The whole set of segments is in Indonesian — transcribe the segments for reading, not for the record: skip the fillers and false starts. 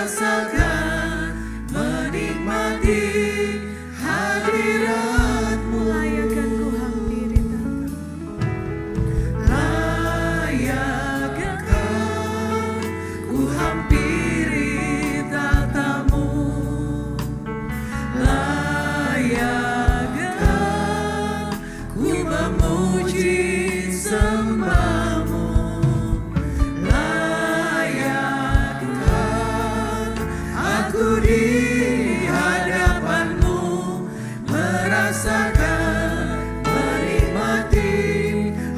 merasakan, menikmati hadirat-Mu. Layakkan ku hampiri tatamu. Layakkan ku hampiri tatamu. Layakkan ku memuji sembah-Mu. Layakkan aku di hadapan-Mu, merasakan, menikmati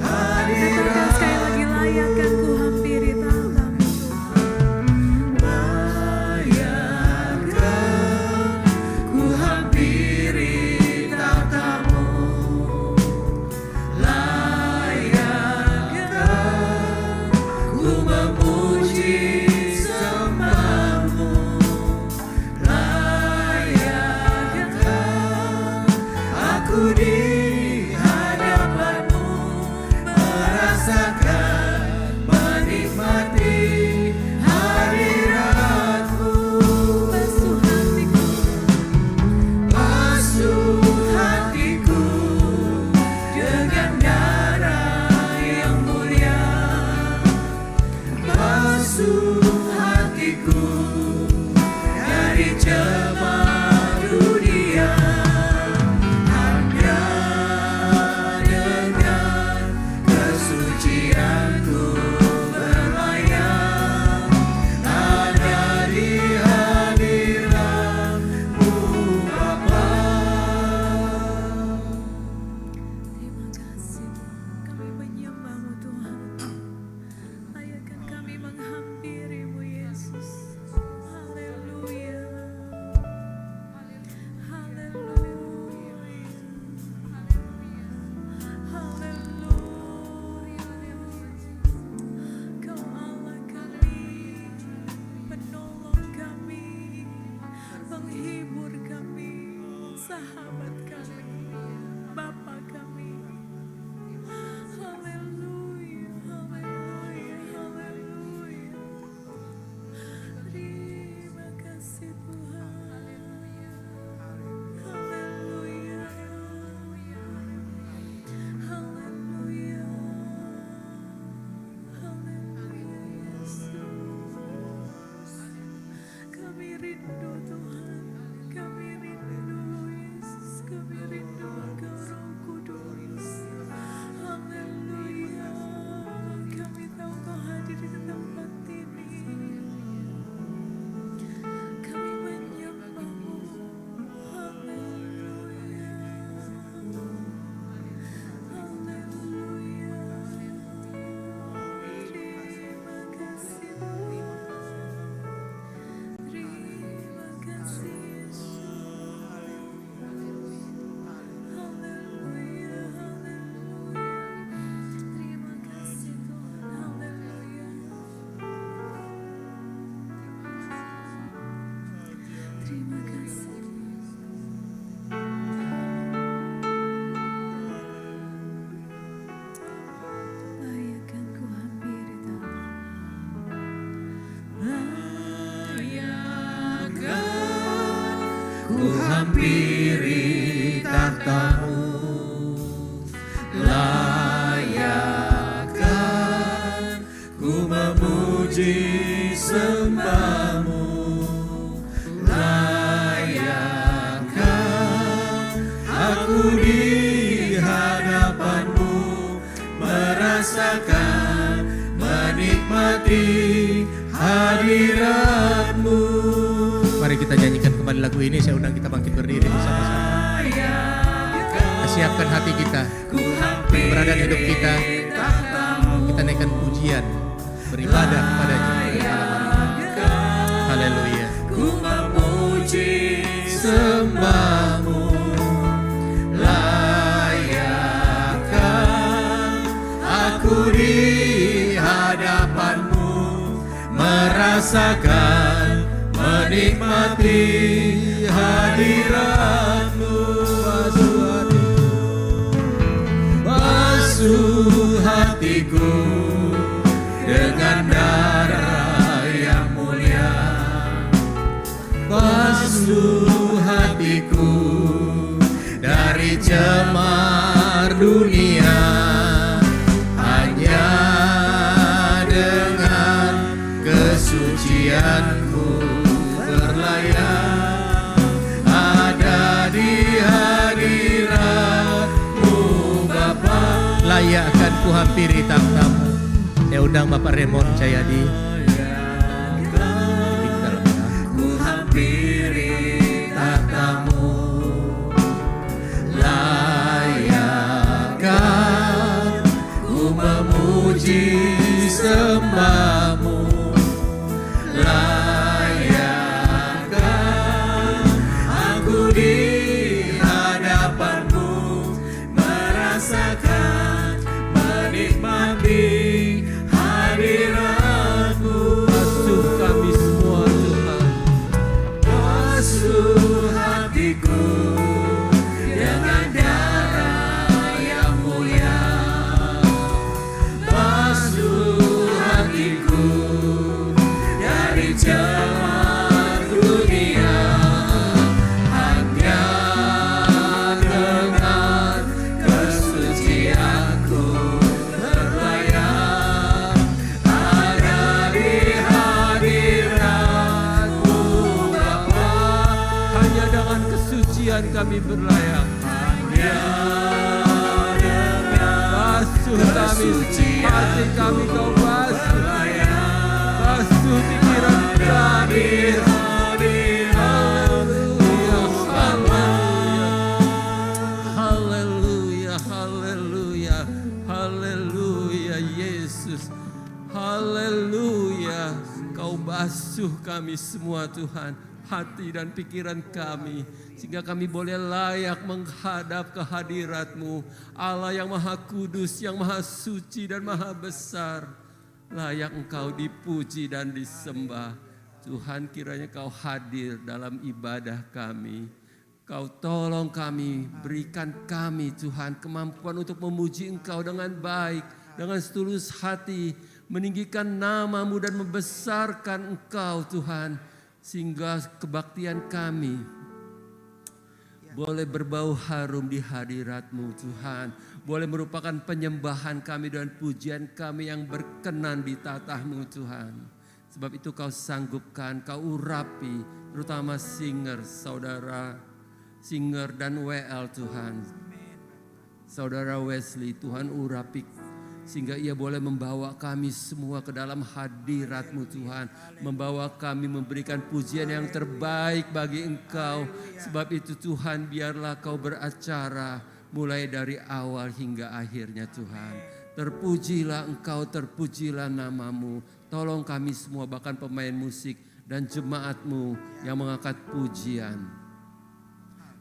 Katakan sekali lagi, layakkan ku hampiri tatamu. Layakkan ku hampiri tatamu. Layakkan ku memuji sembah-Mu. Layakkan aku di hadapan-Mu, merasakan, menikmati hadirat-Mu. Basuh hatiku, Basuh hatiku dengan darah yang mulia. Basuh hatiku dari cemar dunia. Hanya dengan kesucianku berlayar, hanya di hadirat-Mu Bapa. terima kasih. Kami menyembah-Mu Tuhan. Layakkan kami menghampiri-Mu Yesus. Haleluya. Haleluya. Haleluya. Kau Allah kami, penolong kami, penghibur kami, sahabat kami, Bapa kami. Haleluya, haleluya, haleluya. Terima kasih Tuhan. Haleluya. Haleluya. Haleluya. Haleluya Yesus. Kami rindu Tuhan. Kami rindu Yesus. Kami rindu Engkau Roh Kudus. Haleluya. Kami tahu Kau hadir di tempat ini. Kami menyembah-Mu. Haleluya. Haleluya. Terima kasih Tuhan. Terima kasih Yesus. Haleluya. Haleluya. Terima kasih Tuhan. Haleluya. Terima kasih. Layakkan ku hampiri tatamu. Layakkan ku hampiri tahta-Mu. Layakkan ku memuji sembah-Mu. Layakkan aku di hadapan-Mu, merasakan, menikmati hadirat-Mu. Mari kita nyanyikan kembali lagu ini. Saya undang kita bangkit berdiri bersama-sama. Kita siapkan hati kita, keberadaan hidup kita. Kita naikkan pujian, beribadah kepadanya malam hari. Haleluya. Ku memuji sembah-Mu. Layakkan aku di hadapan-Mu, merasakan, menikmati hadirat-Mu. Basuh hatiku dengan darah yang mulia. basuh hatiku dari cemar dunia, hanya dengan kesucianku berlayar ada di hadirat-Mu Bapa. Layak akan ku hampiri takhta-Mu. Saya undang Bapak Raymond Cahyadi. Ku hampiri takhta-Mu, layakkah ku memuji sembah-Mu, layakkah aku di hadapan-Mu merasakan, menikmati hadirat-Mu. Basuh kami semua Tuhan. Basuh hatiku dengan darah yang mulia, basuh hatiku dari cemar dunia, hanya dengan kesucianku berlayar ada di hadirat-Mu Bapa. Hanya dengan kesucian kami berlayar. Basuh kami, hati kami Kau basuh. Basuh pikiran kami. Haleluya, haleluya, haleluya, haleluya Yesus. Haleluya. Kau basuh kami semua Tuhan, hati dan pikiran kami, sehingga kami boleh layak menghadap ke hadirat-Mu, Allah yang Maha Kudus, yang Maha Suci dan Maha Besar. Layak Engkau dipuji dan disembah. Tuhan, kiranya Kau hadir dalam ibadah kami. Kau tolong kami, berikan kami Tuhan kemampuan untuk memuji Engkau dengan baik, dengan setulus hati, meninggikan nama-Mu dan membesarkan Engkau Tuhan, sehingga kebaktian kami boleh berbau harum di hadirat-Mu Tuhan, boleh merupakan penyembahan kami dan pujian kami yang berkenan di tatah-Mu Tuhan. Sebab itu Kau sanggupkan, Kau urapi, terutama saudara Singer dan WL Tuhan. Saudara Wesley, Tuhan urapi sehingga ia boleh membawa kami semua ke dalam hadirat-Mu Tuhan. Membawa kami memberikan pujian yang terbaik bagi Engkau. Sebab itu Tuhan, biarlah Kau beracara mulai dari awal hingga akhirnya Tuhan. Terpujilah Engkau, terpujilah nama-Mu. Tolong kami semua, bahkan pemain musik dan jemaat-Mu yang mengangkat pujian.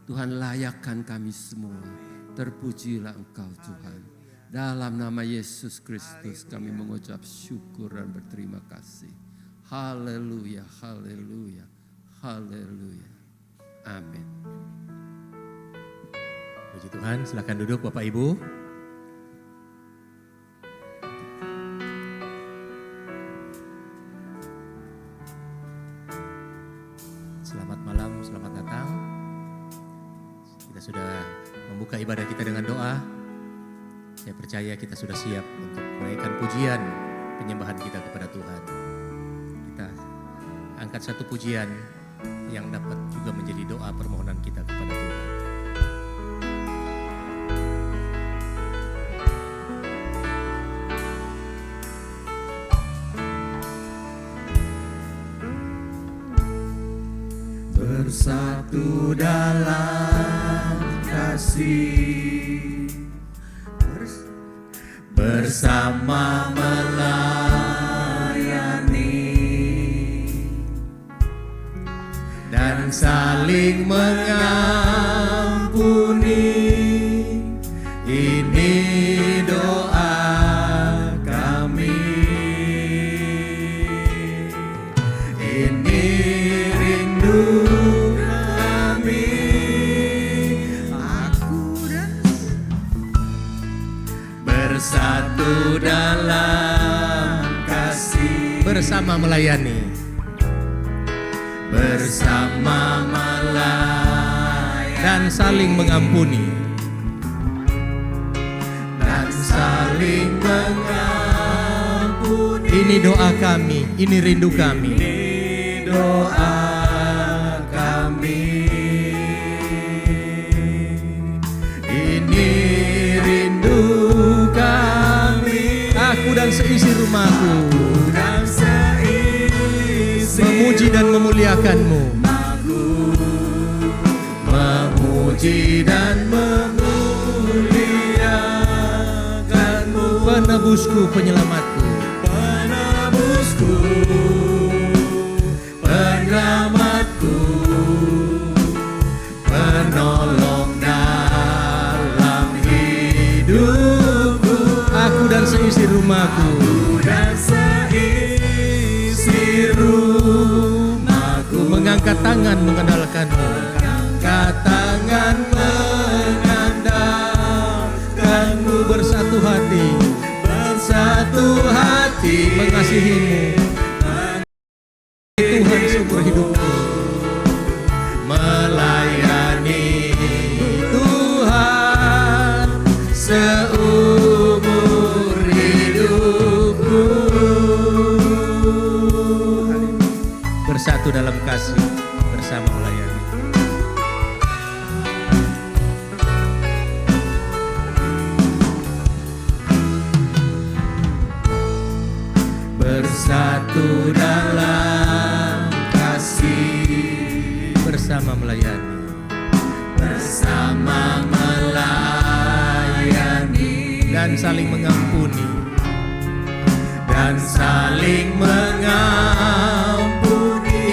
Tuhan, layakkan kami semua. Terpujilah Engkau Tuhan. Dalam nama Yesus Kristus kami mengucap syukur dan berterima kasih. Haleluya, haleluya, haleluya. Amin. Puji Tuhan, silakan duduk Bapak Ibu. Selamat malam, selamat datang. Kita sudah membuka ibadah kita dengan doa. Saya percaya kita sudah siap untuk menaikkan pujian penyembahan kita kepada Tuhan. Kita angkat satu pujian yang dapat juga menjadi doa permohonan kita kepada Tuhan. Bersatu dalam kasih, bersama melayani dan saling mengampuni. Ini doa kami, ini rindu kami. Bersatu dalam kasih, Bersama melayani bersama melayani dan saling mengampuni. dan saling mengampuni. Ini doa kami, ini rindu kami. Ini doa kami. Ini rindu kami. Aku dan seisi rumahku Dan seisi memuji dan memuliakan-Mu. memuji dan memuliakan-Mu. Penebusku, penyelamatku, Penebusku, penyelamatku, penolong dalam hidupku. aku dan seisi rumahku Dan seisi rumahku mengangkat tangan mengandalkan-Mu. angkat tangan mengandalkan-Mu. Bersatu hati Bersatu hati mengasihi-Mu, Tuhan seumur hidupku. melayani Tuhan seumur hidupku. Bersatu dalam kasih, bersama melayani. Bersatu dalam kasih, Bersama melayani. bersama melayani Dan saling mengampuni. dan saling mengampuni.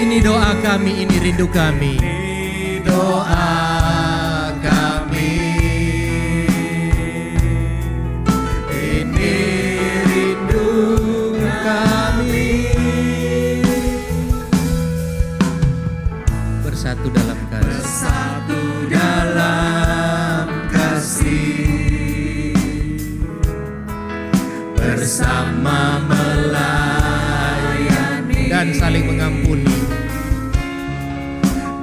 Ini doa kami, ini rindu kami. Ini doa kami. Ini rindu kami. Bersatu dalam kasih. Bersatu dalam kasih, bersama melayani Dan saling mengampuni.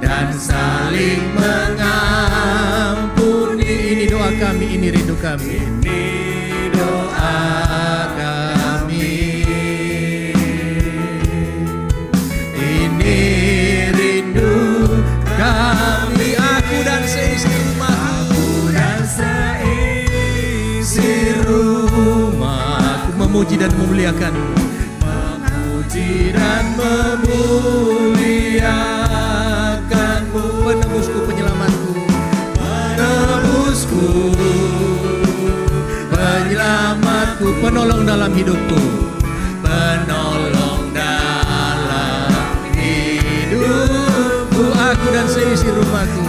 dan saling mengampuni. Ini doa kami, ini rindu kami. Ini doa kami. Ini rindu kami. Aku dan seisi rumahku Dan seisi rumah aku memuji dan memuliakan-Mu. memuji dan memuliakan-Mu. Penebusku, penyelamatku, Penebusku, penyelamatku, penolong dalam hidupku. penolong dalam hidupku. Aku dan seisi rumahku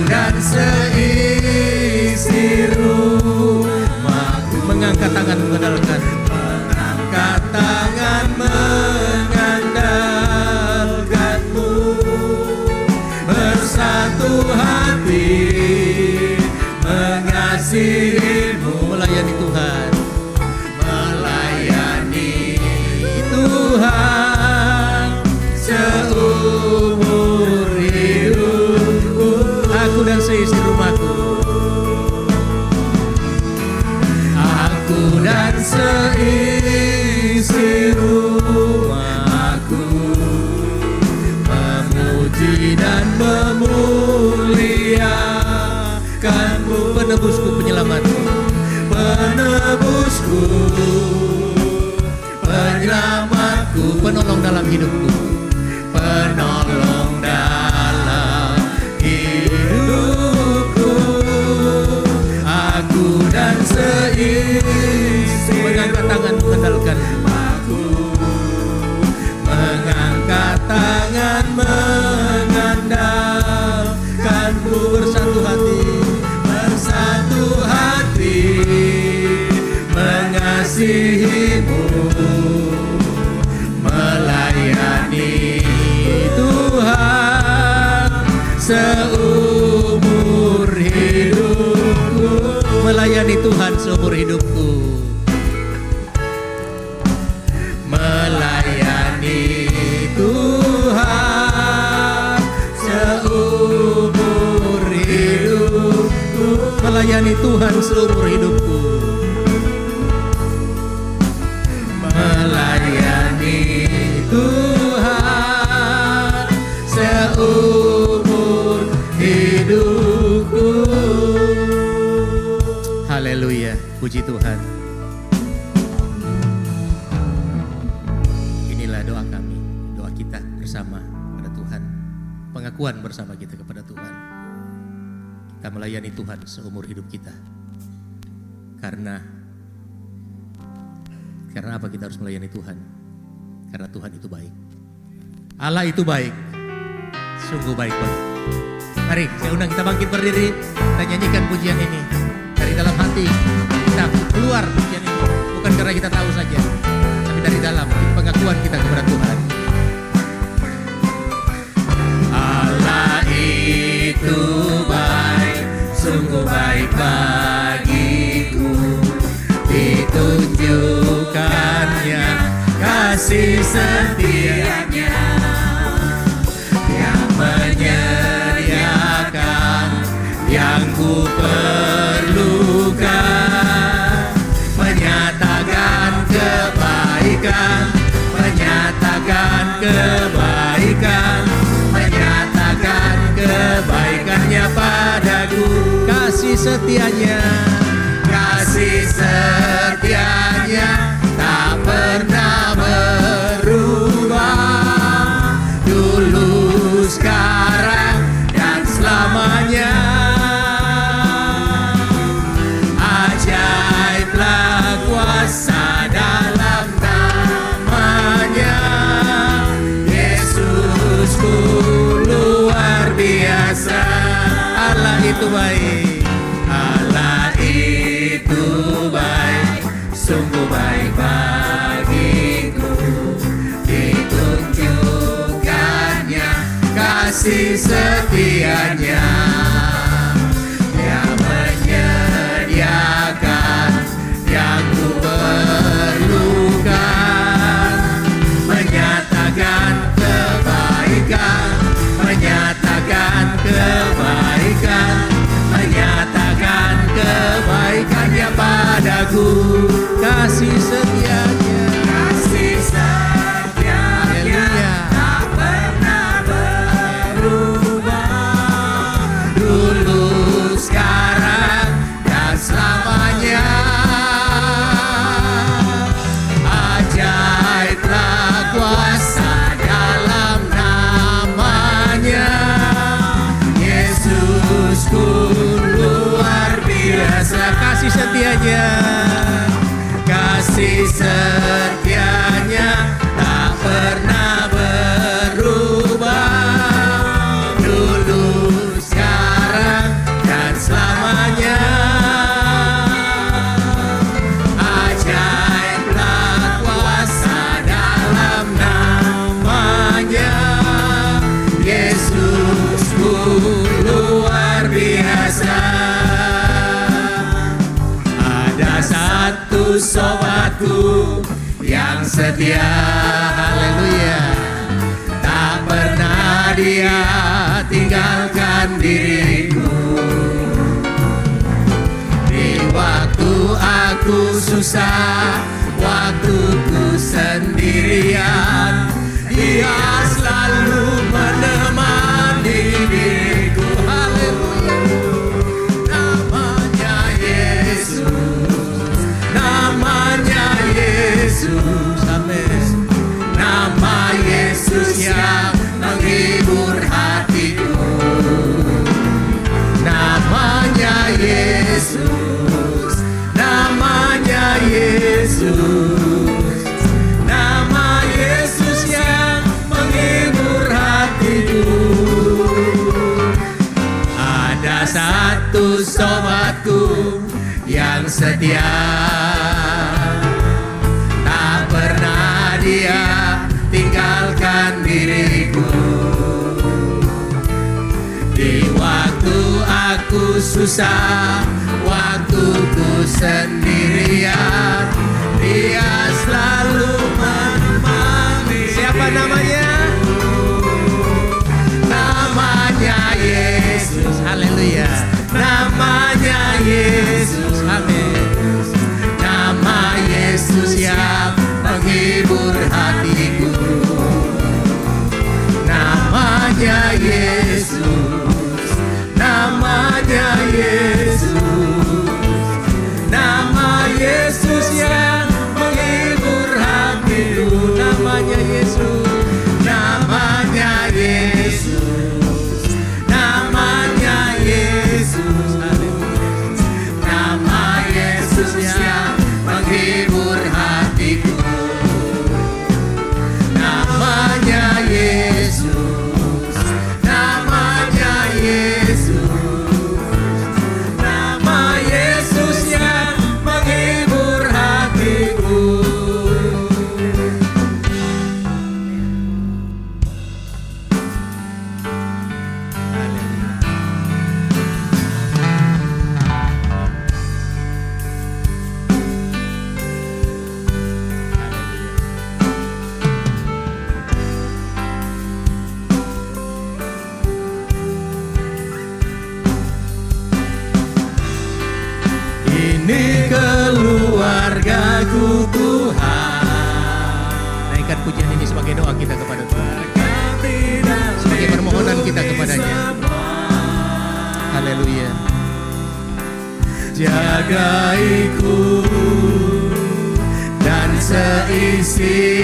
Dan seisi rumahku mengangkat tangan mengandalkan. angkat tangan mengandalkan-Mu. Bersatu hati mengasihi-Mu. Melayani Tuhan. Melayani Tuhan seumur hidupku. Aku dan seisi rumahku Aku dan seisi rumahku memuji dan memuliakan-Mu. penebusku, penyelamatku, Penebusku, penyelamatku, penolong dalam hidupku. penolong dalam hidupku. Aku dan seisi Mengangkat tangan mengandalkan. aku mengangkat tangan mengandalkan-Mu. Bersatu hati Bersatu hati mengasihi-Mu. Melayani Tuhan seumur hidupku. melayani Tuhan seumur hidupku. Melayani Tuhan seumur hidupku. Haleluya, puji Tuhan. Inilah doa kami, doa kita bersama kepada Tuhan. Pengakuan bersama kita kepada Tuhan. Kita melayani Tuhan seumur hidup kita. Karena apa kita harus melayani Tuhan? Karena Tuhan itu baik. Allah itu baik. Sungguh baik banget. Mari saya undang kita bangkit berdiri. Kita nyanyikan pujian ini dari dalam hati. Kita keluar pujian ini bukan karena kita tahu saja, tapi dari dalam pengakuan kita kepada Tuhan. Allah itu baik, sungguh baik bagiku. Ditunjukkannya kasih setianya yang menyediakan yang ku perlukan, menyatakan kebaikan, menyatakan kebaikan, menyatakan kebaikannya padaku. Kasih setianya, kasih setianya tak pernah berubah, dulu, sekarang, dan selamanya. Ajaiblah kuasa dalam namanya, Yesusku luar biasa. Allah itu baik. Allah itu baik, sungguh baik bagiku. Ditunjukkannya kasih setianya yang menyediakan yang ku perlukan, menyatakan kebaikan, menyatakan kebaikan, menyatakan kebaikannya padaku. Kasih setianya, kasih setianya tak pernah berubah, dulu, sekarang, dan selamanya. Ajaiblah kuasa dalam namanya, Yesusku luar biasa. kasih setianya, kasih setianya tak pernah berubah, dulu, sekarang, dan selamanya. Ajaiblah kuasa dalam namanya, Yesusku luar biasa. Ada satu sobatku yang setia, haleluya, tak pernah dia tinggalkan diriku. Di waktu aku susah, waktuku sendirian, dia selalu menemani diriku. Haleluya. Namanya Yesus, namanya Yesus, amin. Nama Yesus yang menghibur hatiku. Namanya Yesus, namanya Yesus, nama Yesus yang menghibur hatiku. Ada satu sobatku yang setia, tak pernah dia tinggalkan diriku. Di waktu aku susah, waktuku sendirian, dia selalu menemani. siapa namanya? Namanya Yesus, Haleluya, namanya Yesus, amin. Nama Yesus yang menghibur hatiku. Namanya Yesus, Ini keluargaku Tuhan. Naikkan pujian ini sebagai doa kita kepada Tuhan, sebagai permohonan kita kepadanya. Haleluya. Jagaiku dan seisi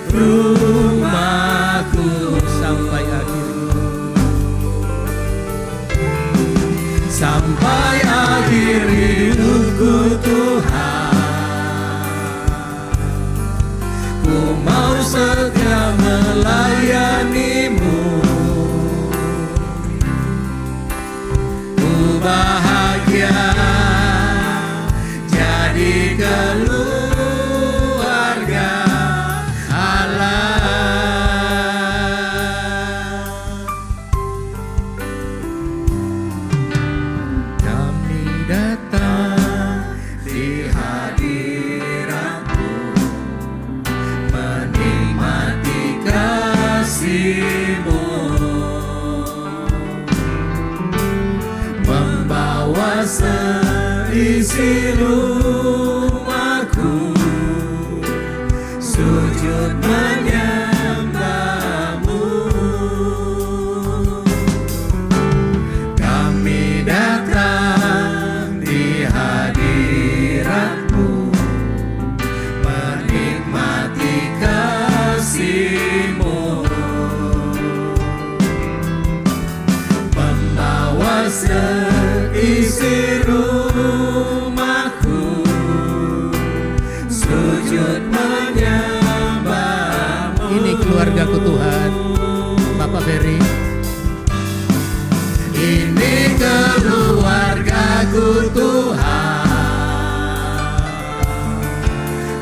rumahku Sampai akhir, sampai akhir hidupku Tuhan. Ku mau setia melayanimu, ku bahagia jadi keluarga Allah. Kami datang di hadirat-Mu, menikmati kasih-Mu, membawa seisi rumahku, sujud menyembah-Mu. Kami datang di hadirat-Mu, menikmati kasih-Mu, membawa seisi rumahku, sujud menyembah-Mu. ini keluargaku Tuhan. Bapak Ferry, Ini keluargaku Tuhan.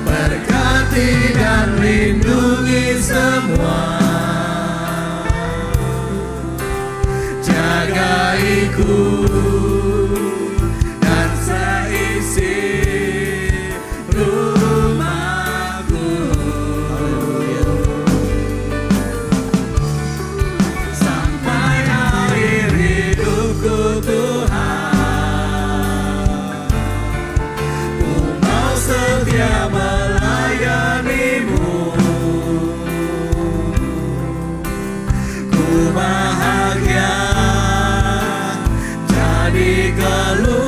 Berkati dan lindungi semua. Jagaiku dan seisi rumahku, sampai akhir hidupku Tuhan. Ku mau setia melayanimu, ku bahagia jadi keluarga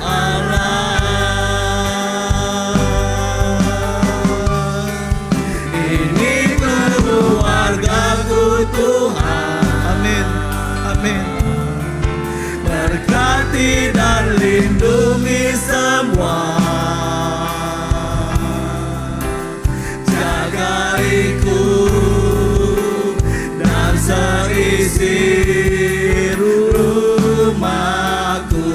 Allah. Ini keluargaku Tuhan. Amin. Amin. Berkati dan lindungi semua. Jagaiku dan seisi rumahku,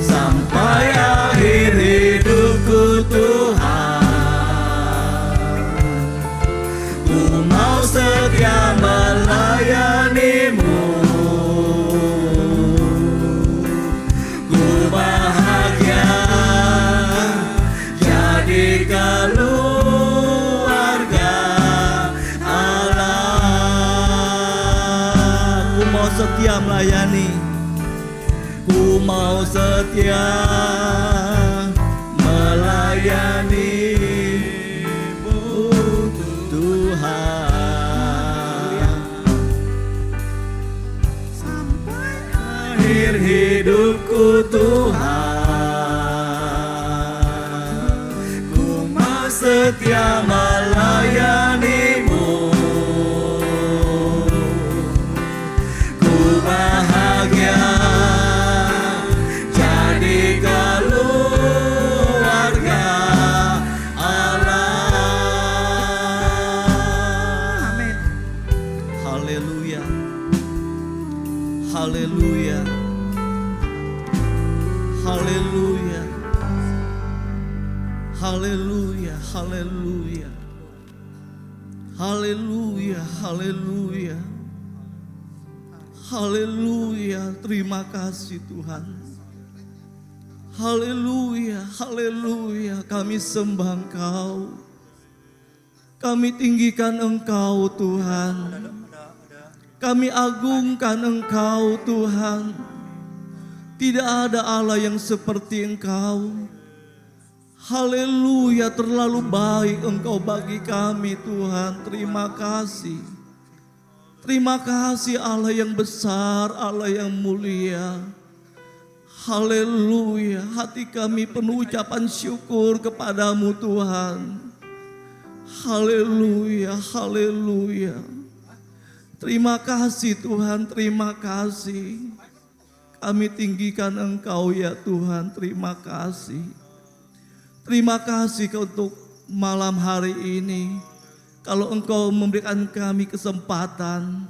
sampai akhir hidupku Tuhan. Ku mau setia melayanimu, ku bahagia jadi keluarga Allah. Ku mau setia melayani. Ku mau setia melayanimu Tuhan. Sampai akhir hidupku Tuhan. Ku mau setia melayanimu, ku bahagia jadi keluarga Allah. Amin. Haleluya. Haleluya. Haleluya. Haleluya. Haleluya. Haleluya. Haleluya. Haleluya. Terima kasih Tuhan. Haleluya. Haleluya. Kami sembah Engkau. Kami tinggikan Engkau Tuhan. Kami agungkan Engkau Tuhan. Tidak ada Allah yang seperti Engkau. Haleluya, terlalu baik Engkau bagi kami Tuhan. Terima kasih. Terima kasih Allah yang besar, Allah yang mulia. Haleluya, hati kami penuh ucapan syukur kepadamu Tuhan. Haleluya, haleluya. Terima kasih Tuhan, terima kasih. Kami tinggikan Engkau ya Tuhan, terima kasih. Terima kasih untuk malam hari ini. Kalau Engkau memberikan kami kesempatan,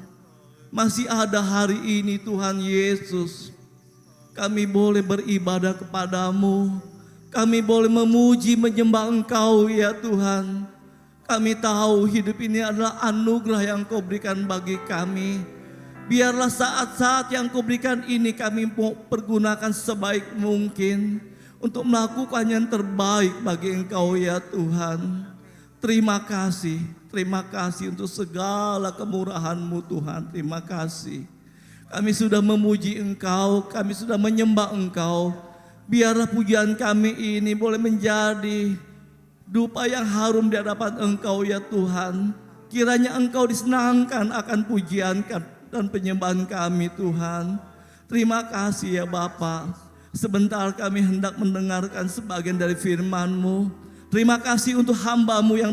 masih ada hari ini Tuhan Yesus, kami boleh beribadah kepadamu. Kami boleh memuji, menyembah Engkau ya Tuhan. Kami tahu hidup ini adalah anugerah yang Kau berikan bagi kami. Biarlah saat-saat yang Kau berikan ini kami mau pergunakan sebaik mungkin untuk melakukan yang terbaik bagi Engkau ya Tuhan. Terima kasih untuk segala kemurahan-Mu Tuhan. Terima kasih. Kami sudah memuji Engkau, kami sudah menyembah Engkau. Biarlah pujian kami ini boleh menjadi dupa yang harum di hadapan Engkau ya Tuhan. Kiranya Engkau disenangkan akan pujian dan penyembahan kami Tuhan. Terima kasih ya Bapa. Sebentar kami hendak mendengarkan sebagian dari firman-Mu. Terima kasih untuk hamba-Mu yang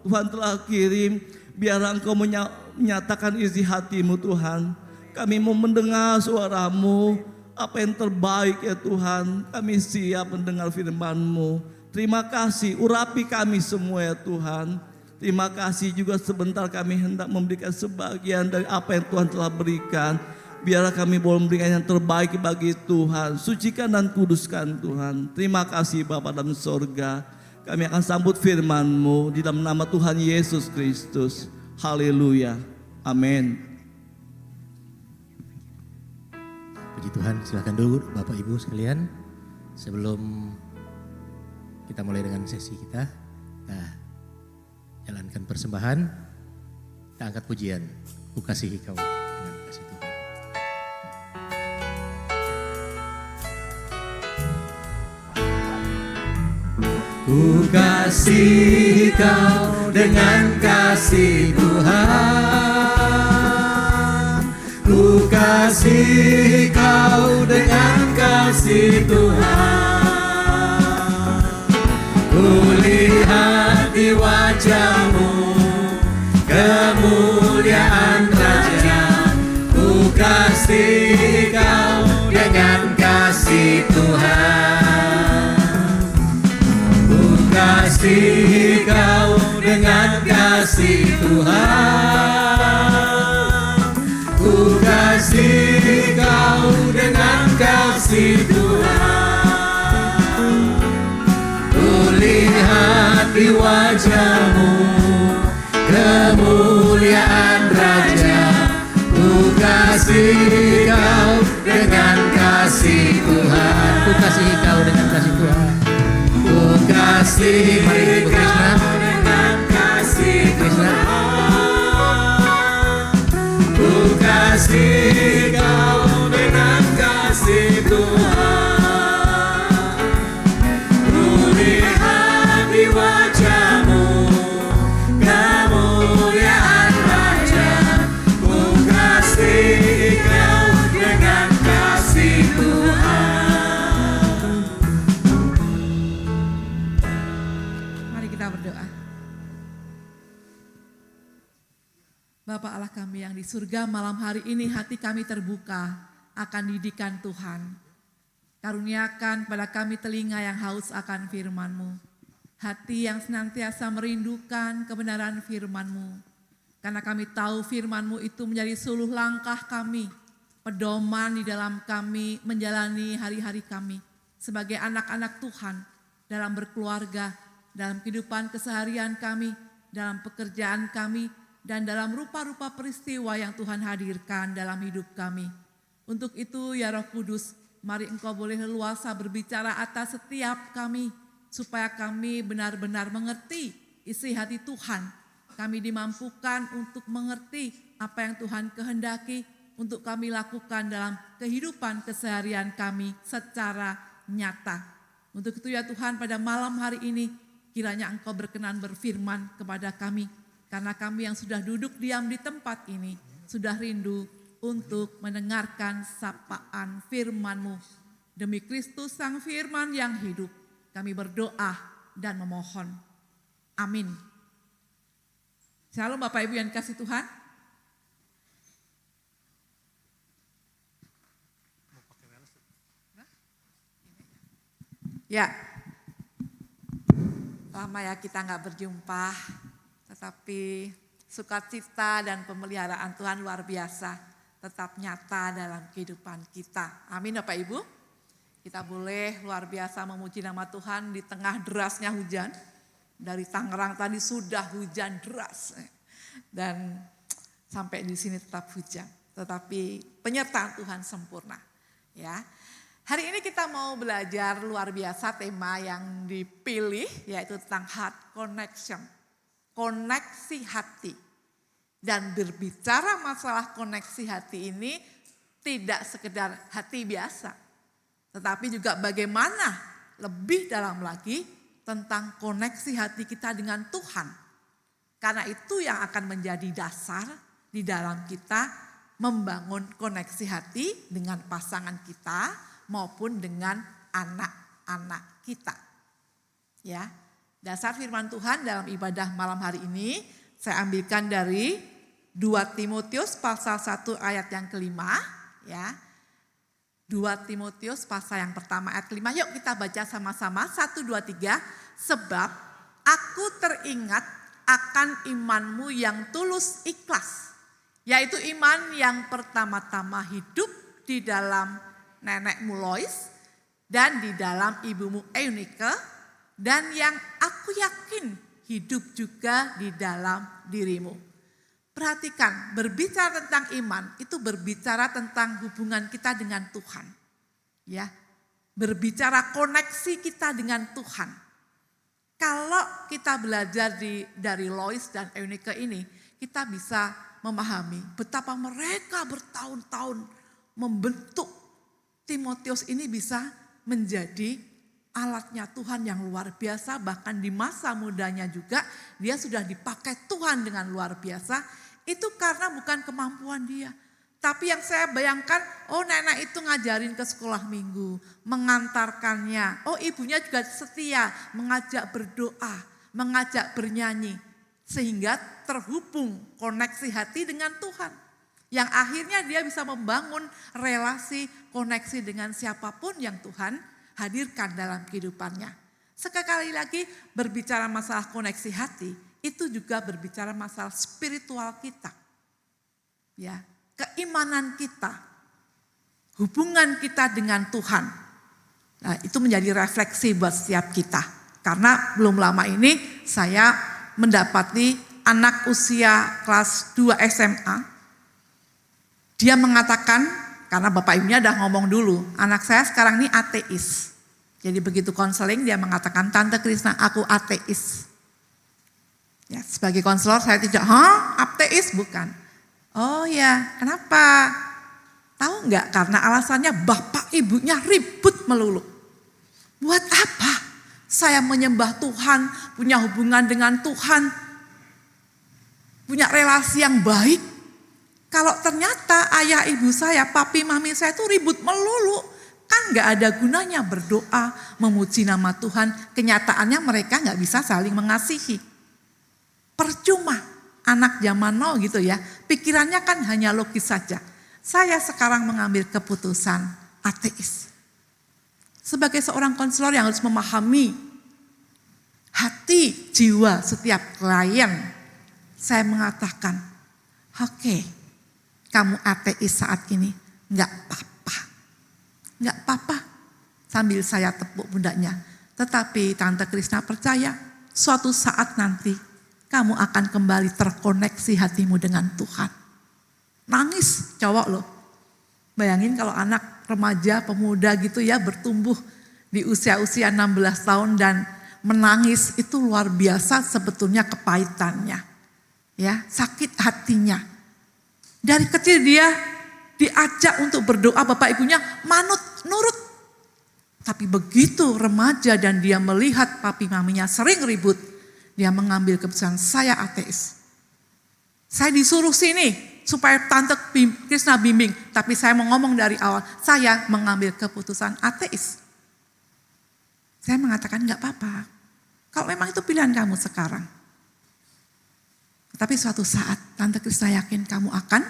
Tuhan telah kirim. Biarlah Engkau menyatakan isi hati-Mu Tuhan. Kami mau mendengar suara-Mu, apa yang terbaik ya Tuhan. Kami siap mendengar firman-Mu. Terima kasih, urapi kami semua ya Tuhan. Terima kasih juga sebentar kami hendak memberikan sebagian dari apa yang Tuhan telah berikan. Biarlah kami boleh memberikan yang terbaik bagi Tuhan. Sucikan dan kuduskan Tuhan. Terima kasih Bapa dalam sorga. Kami akan sambut firman-Mu di dalam nama Tuhan Yesus Kristus. Haleluya. Amin. Puji Tuhan, silakan dulu Bapak Ibu sekalian. Sebelum kita mulai dengan sesi kita jalankan persembahan, kita angkat pujian. Ku kasihi Kau dengan kasih Tuhan. Ku kasihi Kau dengan kasih Tuhan. Ku kasihi Kau dengan kasih Tuhan. Ku lihat di wajah-Mu kemuliaan Raja. Ku kasihi Kau dengan kasih Tuhan. Ku kasihi Kau dengan kasih Tuhan. Ku kasihi Kau dengan kasih Tuhan. Ku lihat di wajah-Mu kemuliaan Raja. Ku kasihi Kau dengan kasih Tuhan. Ku kasihi Kau dengan kasih Tuhan. Ku kasihi Mari Ibu Krisna. dengan kasih Krisna. Ku kasihi Kau dengan kasih Tuhan. Ku lihat di wajah-Mu kemuliaan Raja. Ku kasihi Kau dengan kasih Tuhan. Mari kita berdoa. Bapa Allah kami yang di surga, malam hari ini hati kami terbuka akan didikan Tuhan. Karuniakan pada kami telinga yang haus akan firman-Mu. Hati yang senantiasa merindukan kebenaran firman-Mu. Karena kami tahu firman-Mu itu menjadi suluh langkah kami, pedoman di dalam kami menjalani hari-hari kami sebagai anak-anak Tuhan dalam berkeluarga, dalam kehidupan keseharian kami, dalam pekerjaan kami, dan dalam rupa-rupa peristiwa yang Tuhan hadirkan dalam hidup kami. Untuk itu ya Roh Kudus, mari Engkau boleh leluasa berbicara atas setiap kami, supaya kami benar-benar mengerti isi hati Tuhan. Kami dimampukan untuk mengerti apa yang Tuhan kehendaki untuk kami lakukan dalam kehidupan keseharian kami secara nyata. Untuk itu ya Tuhan, pada malam hari ini kiranya Engkau berkenan berfirman kepada kami, karena kami yang sudah duduk diam di tempat ini sudah rindu untuk mendengarkan sapaan firman-Mu. Demi Kristus Sang Firman yang hidup, kami berdoa dan memohon. Amin. Shalom Bapak Ibu yang dikasihi Tuhan. Ya, lama ya kita nggak berjumpa, tetapi sukacita dan pemeliharaan Tuhan luar biasa tetap nyata dalam kehidupan kita. Amin Bapak Ibu. Kita boleh luar biasa memuji nama Tuhan di tengah derasnya hujan. Dari Tangerang tadi sudah hujan deras dan sampai di sini tetap hujan. Tetapi penyertaan Tuhan sempurna. Ya. Hari ini kita mau belajar luar biasa tema yang dipilih yaitu tentang heart connection. Koneksi hati. Dan berbicara masalah koneksi hati ini tidak sekedar hati biasa. Tetapi juga bagaimana lebih dalam lagi tentang koneksi hati kita dengan Tuhan. Karena itu yang akan menjadi dasar di dalam kita membangun koneksi hati dengan pasangan kita maupun dengan anak-anak kita. Ya, dasar firman Tuhan dalam ibadah malam hari ini saya ambilkan dari 2 Timotius pasal 1 ayat yang kelima. Ya, 2 Timotius pasal yang pertama ayat kelima. Yuk kita baca sama-sama 1, 2, 3. Sebab aku teringat akan imanmu yang tulus ikhlas. Yaitu iman yang pertama-tama hidup di dalam nenekmu Lois dan di dalam ibumu Eunike, dan yang aku yakin hidup juga di dalam dirimu. Perhatikan, berbicara tentang iman itu berbicara tentang hubungan kita dengan Tuhan. Ya, berbicara koneksi kita dengan Tuhan. Kalau kita belajar dari Lois dan Eunike ini, kita bisa memahami betapa mereka bertahun-tahun membentuk Timotius ini bisa menjadi alatnya Tuhan yang luar biasa. Bahkan di masa mudanya juga dia sudah dipakai Tuhan dengan luar biasa. Itu karena bukan kemampuan dia. Tapi yang saya bayangkan, oh nenek itu ngajarin ke sekolah minggu, mengantarkannya. Oh ibunya juga setia, mengajak berdoa, mengajak bernyanyi. Sehingga terhubung koneksi hati dengan Tuhan. Yang akhirnya dia bisa membangun relasi koneksi dengan siapapun yang Tuhan hadirkan dalam kehidupannya. Sekali lagi berbicara masalah koneksi hati, itu juga berbicara masalah spiritual kita. Ya, keimanan kita, hubungan kita dengan Tuhan. Nah, itu menjadi refleksi buat setiap kita. Karena belum lama ini saya mendapati anak usia kelas 2 SMA. Dia mengatakan, karena bapak ibunya udah ngomong dulu, anak saya sekarang ini ateis. Jadi begitu konseling dia mengatakan, Tante Krisna aku ateis. Ya, sebagai konselor saya tidak, ateis bukan. Oh ya, kenapa? Tahu nggak? Karena alasannya bapak ibunya ribut melulu. Buat apa? Saya menyembah Tuhan, punya hubungan dengan Tuhan, punya relasi yang baik. Kalau ternyata ayah ibu saya, papi mami saya itu ribut melulu, kan gak ada gunanya berdoa, memuji nama Tuhan. Kenyataannya mereka gak bisa saling mengasihi. Percuma, anak zaman now gitu ya, pikirannya kan hanya logis saja. Saya sekarang mengambil keputusan ateis. Sebagai seorang konselor yang harus memahami hati jiwa setiap klien, saya mengatakan, oke. Kamu ateis saat ini, enggak apa-apa. Enggak apa-apa. Sambil saya tepuk pundaknya. Tetapi Tante Krisna percaya, suatu saat nanti kamu akan kembali terkoneksi hatimu dengan Tuhan. Nangis cowok loh. Bayangin kalau anak remaja, pemuda gitu ya bertumbuh di usia-usia 16 tahun dan menangis, itu luar biasa sebetulnya kepahitannya. Ya, sakit hatinya. Dari kecil dia diajak untuk berdoa, bapak ibunya manut, nurut. Tapi begitu remaja dan dia melihat papi maminya sering ribut, dia mengambil keputusan, saya ateis. Saya disuruh sini supaya Tante Krisna bimbing, tapi saya mau ngomong dari awal, saya mengambil keputusan ateis. Saya mengatakan enggak apa-apa, kalau memang itu pilihan kamu sekarang. Tapi suatu saat Tante Krisna yakin kamu akan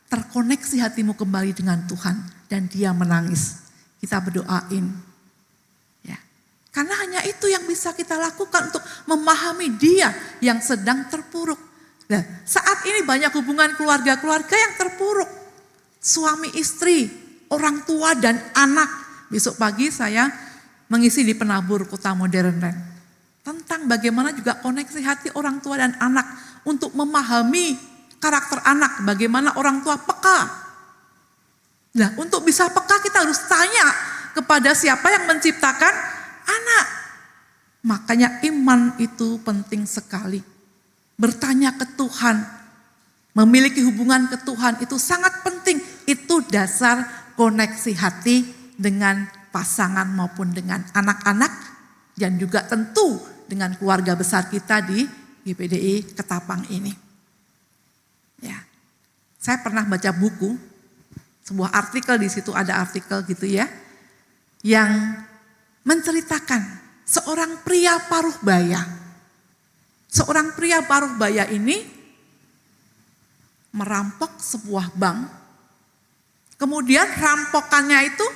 terkoneksi hatimu kembali dengan Tuhan. Dan dia menangis. Kita berdoain. Ya. Karena hanya itu yang bisa kita lakukan untuk memahami dia yang sedang terpuruk. Nah, saat ini banyak hubungan keluarga-keluarga yang terpuruk. Suami istri, orang tua dan anak. Besok pagi saya mengisi di Penabur Kota Modern. Tentang bagaimana juga koneksi hati orang tua dan anak. Untuk memahami karakter anak, bagaimana orang tua peka. Nah, untuk bisa peka kita harus tanya kepada siapa yang menciptakan anak. Makanya iman itu penting sekali. Bertanya ke Tuhan, memiliki hubungan ke Tuhan itu sangat penting. Itu dasar koneksi hati dengan pasangan maupun dengan anak-anak. Dan juga tentu dengan keluarga besar kita di GPDI Ketapang ini. Ya, saya pernah baca buku, sebuah artikel, di situ ada artikel gitu ya, yang menceritakan seorang pria paruh baya. Seorang pria paruh baya ini merampok sebuah bank, kemudian rampokannya itu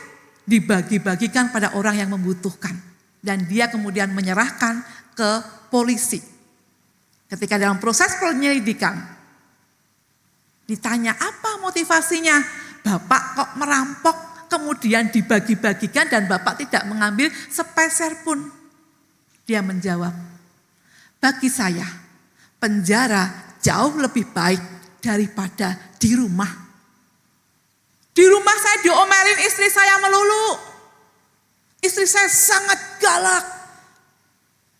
dibagi-bagikan pada orang yang membutuhkan. Dan dia kemudian menyerahkan ke polisi. Ketika dalam proses penyelidikan, ditanya apa motivasinya, Bapak kok merampok kemudian dibagi-bagikan dan Bapak tidak mengambil sepeser pun. Dia menjawab, bagi saya penjara jauh lebih baik daripada di rumah. Di rumah saya diomelin istri saya melulu. Istri saya sangat galak.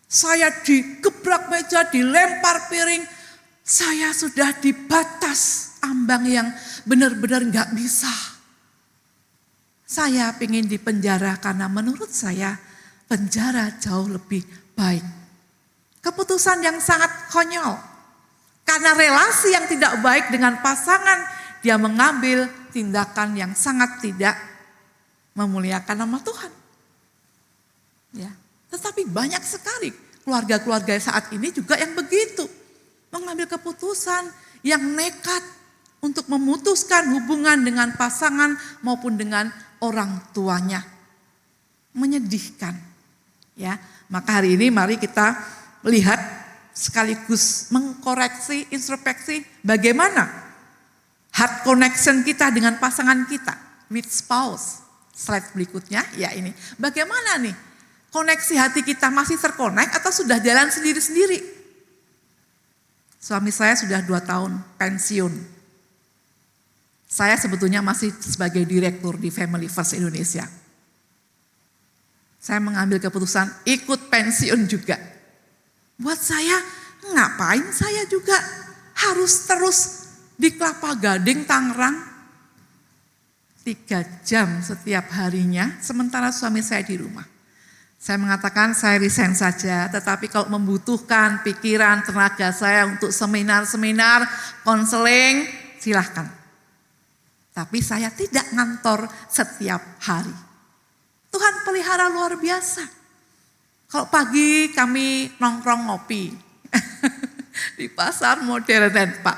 Saya digebrak meja, dilempar piring. Saya sudah di batas ambang yang benar-benar gak bisa. Saya ingin dipenjara karena menurut saya penjara jauh lebih baik. Keputusan yang sangat konyol. Karena relasi yang tidak baik dengan pasangan, dia mengambil tindakan yang sangat tidak memuliakan nama Tuhan. Ya. Tetapi banyak sekali keluarga-keluarga saat ini juga yang begitu. Mengambil keputusan yang nekat untuk memutuskan hubungan dengan pasangan maupun dengan orang tuanya. Menyedihkan. Ya, maka hari ini mari kita lihat sekaligus mengkoreksi, introspeksi bagaimana heart connection kita dengan pasangan kita. With spouse. Slide berikutnya, ya ini. Bagaimana nih? Koneksi hati kita masih terkonek atau sudah jalan sendiri-sendiri? Suami saya sudah 2 tahun pensiun. Saya sebetulnya masih sebagai direktur di Family First Indonesia. Saya mengambil keputusan ikut pensiun juga. Buat saya, ngapain saya juga harus terus di Kelapa Gading, Tangerang 3 jam setiap harinya, sementara suami saya di rumah. Saya mengatakan saya resign saja, tetapi kalau membutuhkan pikiran, tenaga saya untuk seminar-seminar, konseling, silahkan. Tapi saya tidak ngantor setiap hari. Tuhan pelihara luar biasa. Kalau pagi kami nongkrong ngopi di pasar modern, Pak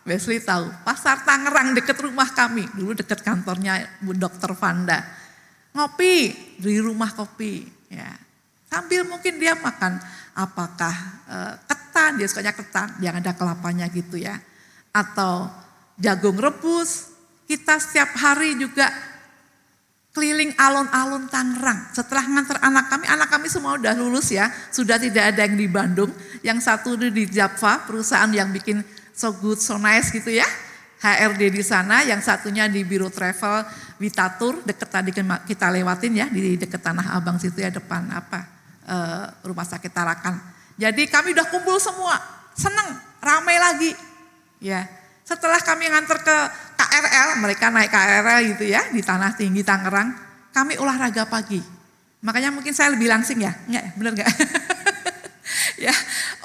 Wesley tahu, pasar Tangerang dekat rumah kami, dulu dekat kantornya Bu Dr. Vanda. Ngopi di rumah kopi. Ya, sambil mungkin dia makan apakah ketan, dia sukanya ketan yang ada kelapanya gitu ya. Atau jagung rebus, kita setiap hari juga keliling alun-alun Tangerang. Setelah ngantar anak kami semua udah lulus ya, sudah tidak ada yang di Bandung. Yang satu di Java, perusahaan yang bikin so good, so nice gitu ya. HRD di sana, yang satunya di Biro Travel Witatur, deket tadi kita lewatin ya, di deket Tanah Abang situ ya, depan Rumah Sakit Tarakan. Jadi kami udah kumpul semua, seneng, ramai lagi. Ya, Setelah kami nganter ke KRL, mereka naik KRL gitu ya, di Tanah Tinggi Tangerang, kami olahraga pagi. Makanya mungkin saya lebih langsing ya, enggak ya, bener enggak? Ya,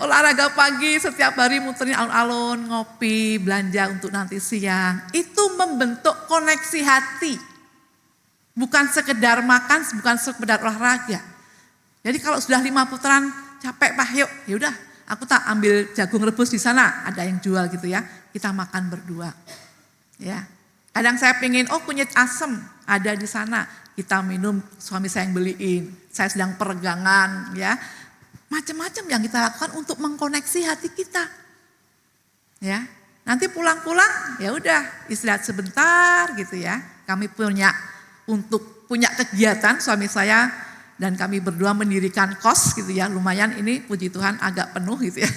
olahraga pagi setiap hari muterin alun-alun, ngopi, belanja untuk nanti siang. Itu membentuk koneksi hati. Bukan sekedar makan, bukan sekedar olahraga. Jadi kalau sudah 5 putaran capek Pak, yuk, yaudah aku tak ambil jagung rebus di sana, ada yang jual gitu ya. Kita makan berdua. Ya. Kadang saya pingin, kunyit asem ada di sana. Kita minum, suami saya yang beliin. Saya sedang peregangan ya. Macam-macam yang kita lakukan untuk mengkoneksi hati kita. Ya. Nanti pulang-pulang ya udah istirahat sebentar gitu ya. Kami punya kegiatan suami saya dan kami berdua mendirikan kos gitu ya. Lumayan ini puji Tuhan agak penuh gitu ya.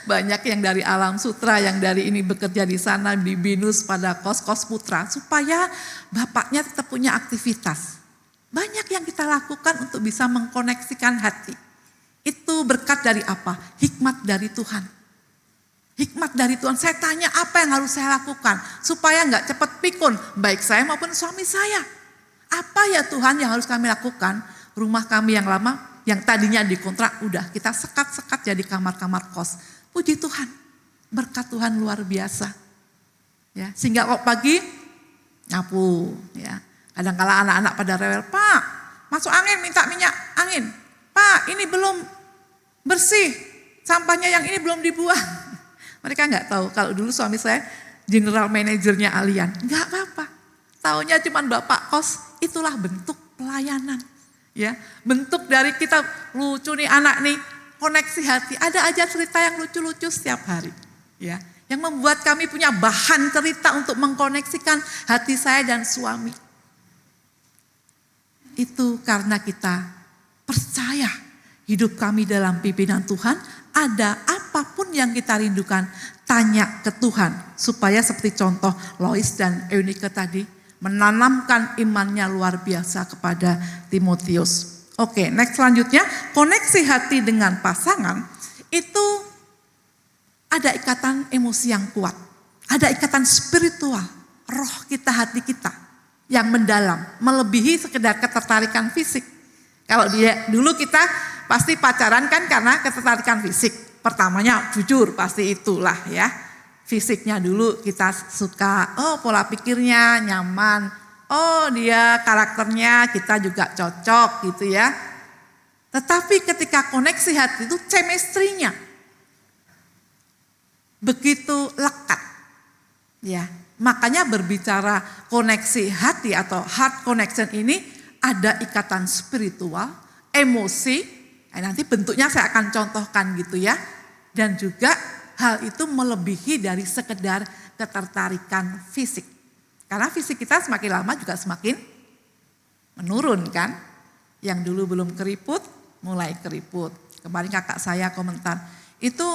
Banyak yang dari Alam Sutra, yang dari ini bekerja di sana di Binus pada kos-kos putra supaya bapaknya tetap punya aktivitas. Banyak yang kita lakukan untuk bisa mengkoneksikan hati. Itu berkat dari apa? Hikmat dari Tuhan. Hikmat dari Tuhan. Saya tanya apa yang harus saya lakukan supaya enggak cepat pikun baik saya maupun suami saya. Apa ya Tuhan yang harus kami lakukan? Rumah kami yang lama yang tadinya dikontrak udah kita sekat-sekat jadi kamar-kamar kos. Puji Tuhan. Berkat Tuhan luar biasa. Ya, sehingga kok pagi nyapu ya. Kadang-kala anak-anak pada rewel, "Pak, masuk angin minta minyak angin. Pak, ini belum bersih, sampahnya yang ini belum dibuang." Mereka nggak tahu kalau dulu suami saya general manajernya Allian. Nggak apa-apa, taunya cuma bapak kos. Itulah bentuk pelayanan, ya. Bentuk dari kita lucu nih anak nih, koneksi hati. Ada aja cerita yang lucu-lucu setiap hari, ya. Yang membuat kami punya bahan cerita untuk mengkoneksikan hati saya dan suami. Itu karena kita percaya hidup kami dalam pimpinan Tuhan, ada apapun yang kita rindukan, tanya ke Tuhan. Supaya seperti contoh Lois dan Eunike tadi, menanamkan imannya luar biasa kepada Timotius. Oke, next selanjutnya, koneksi hati dengan pasangan, itu ada ikatan emosi yang kuat. Ada ikatan spiritual, roh kita, hati kita, yang mendalam, melebihi sekedar ketertarikan fisik. Kalau dulu kita pasti pacaran kan karena ketertarikan fisik. Pertamanya jujur pasti itulah ya. Fisiknya dulu kita suka, pola pikirnya nyaman. Dia karakternya kita juga cocok gitu ya. Tetapi ketika koneksi hati itu chemistry-nya begitu lekat. Ya, makanya berbicara koneksi hati atau heart connection ini ada ikatan spiritual, emosi, nanti bentuknya saya akan contohkan gitu ya. Dan juga hal itu melebihi dari sekedar ketertarikan fisik. Karena fisik kita semakin lama juga semakin menurun kan. Yang dulu belum keriput, mulai keriput. Kemarin kakak saya komentar, itu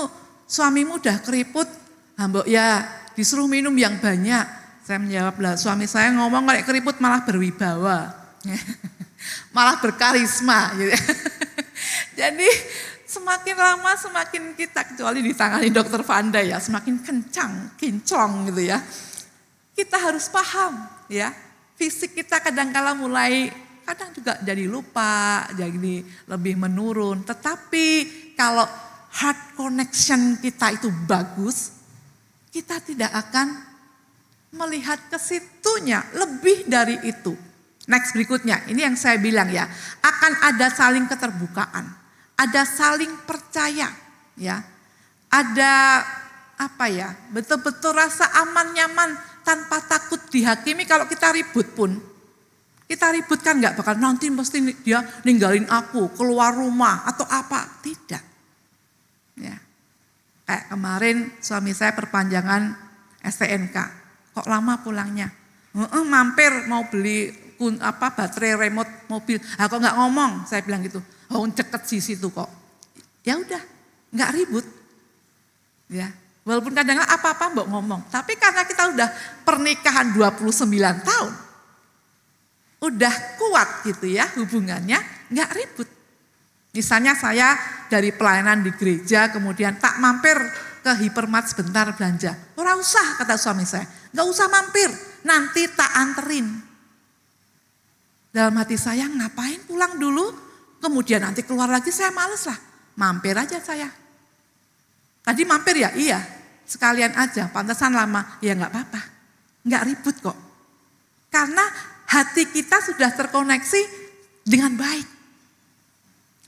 suamimu udah keriput, Mbok ya disuruh minum yang banyak. Saya menjawab, lah suami saya ngomong kalau keriput malah berwibawa. Malah berkarisma gitu. Jadi semakin lama semakin kita, kecuali ditangani dokter Vanda ya, semakin kencang, kinclong gitu ya. Kita harus paham ya, fisik kita kadang-kala kadang juga jadi lupa, jadi lebih menurun. Tetapi kalau heart connection kita itu bagus, kita tidak akan melihat ke situnya, lebih dari itu. Next berikutnya, ini yang saya bilang ya, akan ada saling keterbukaan, ada saling percaya, ya, ada betul-betul rasa aman nyaman tanpa takut dihakimi. Kalau kita ribut pun, kita ribut kan nggak bakal nanti pasti dia ninggalin aku, keluar rumah atau apa, tidak. Ya, kayak kemarin suami saya perpanjangan STNK, kok lama pulangnya? Mampir mau beli baterai remote mobil. Kok nggak ngomong? Saya bilang gitu. Deket sih situ kok. Ya udah, nggak ribut. Ya, walaupun kadang-kadang apa-apa mbok ngomong. Tapi karena kita udah pernikahan 29 tahun, udah kuat gitu ya hubungannya, nggak ribut. Misalnya saya dari pelayanan di gereja, kemudian tak mampir ke hypermart sebentar belanja. Ora usah, kata suami saya. Gak usah mampir, nanti tak anterin. Dalam hati saya, ngapain pulang dulu, kemudian nanti keluar lagi, saya males lah. Mampir aja saya. Tadi mampir ya? Iya, sekalian aja, pantesan lama. Ya gak apa-apa, gak ribut kok. Karena hati kita sudah terkoneksi dengan baik.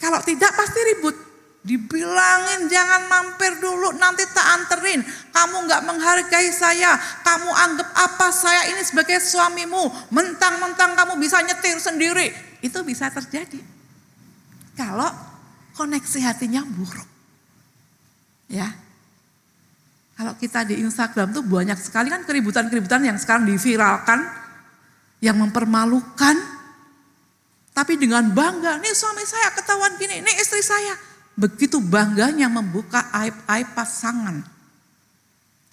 Kalau tidak pasti ribut. Dibilangin jangan mampir dulu, nanti tak anterin. Kamu gak menghargai saya, kamu anggap apa saya ini sebagai suamimu. Mentang-mentang kamu bisa nyetir sendiri. Itu bisa terjadi. Kalau koneksi hatinya buruk. Ya. Kalau kita di Instagram tuh banyak sekali kan keributan-keributan yang sekarang diviralkan. Yang mempermalukan. Tapi dengan bangga, nih suami saya ketahuan gini, nih istri saya. Begitu bangganya membuka aib-aib pasangan.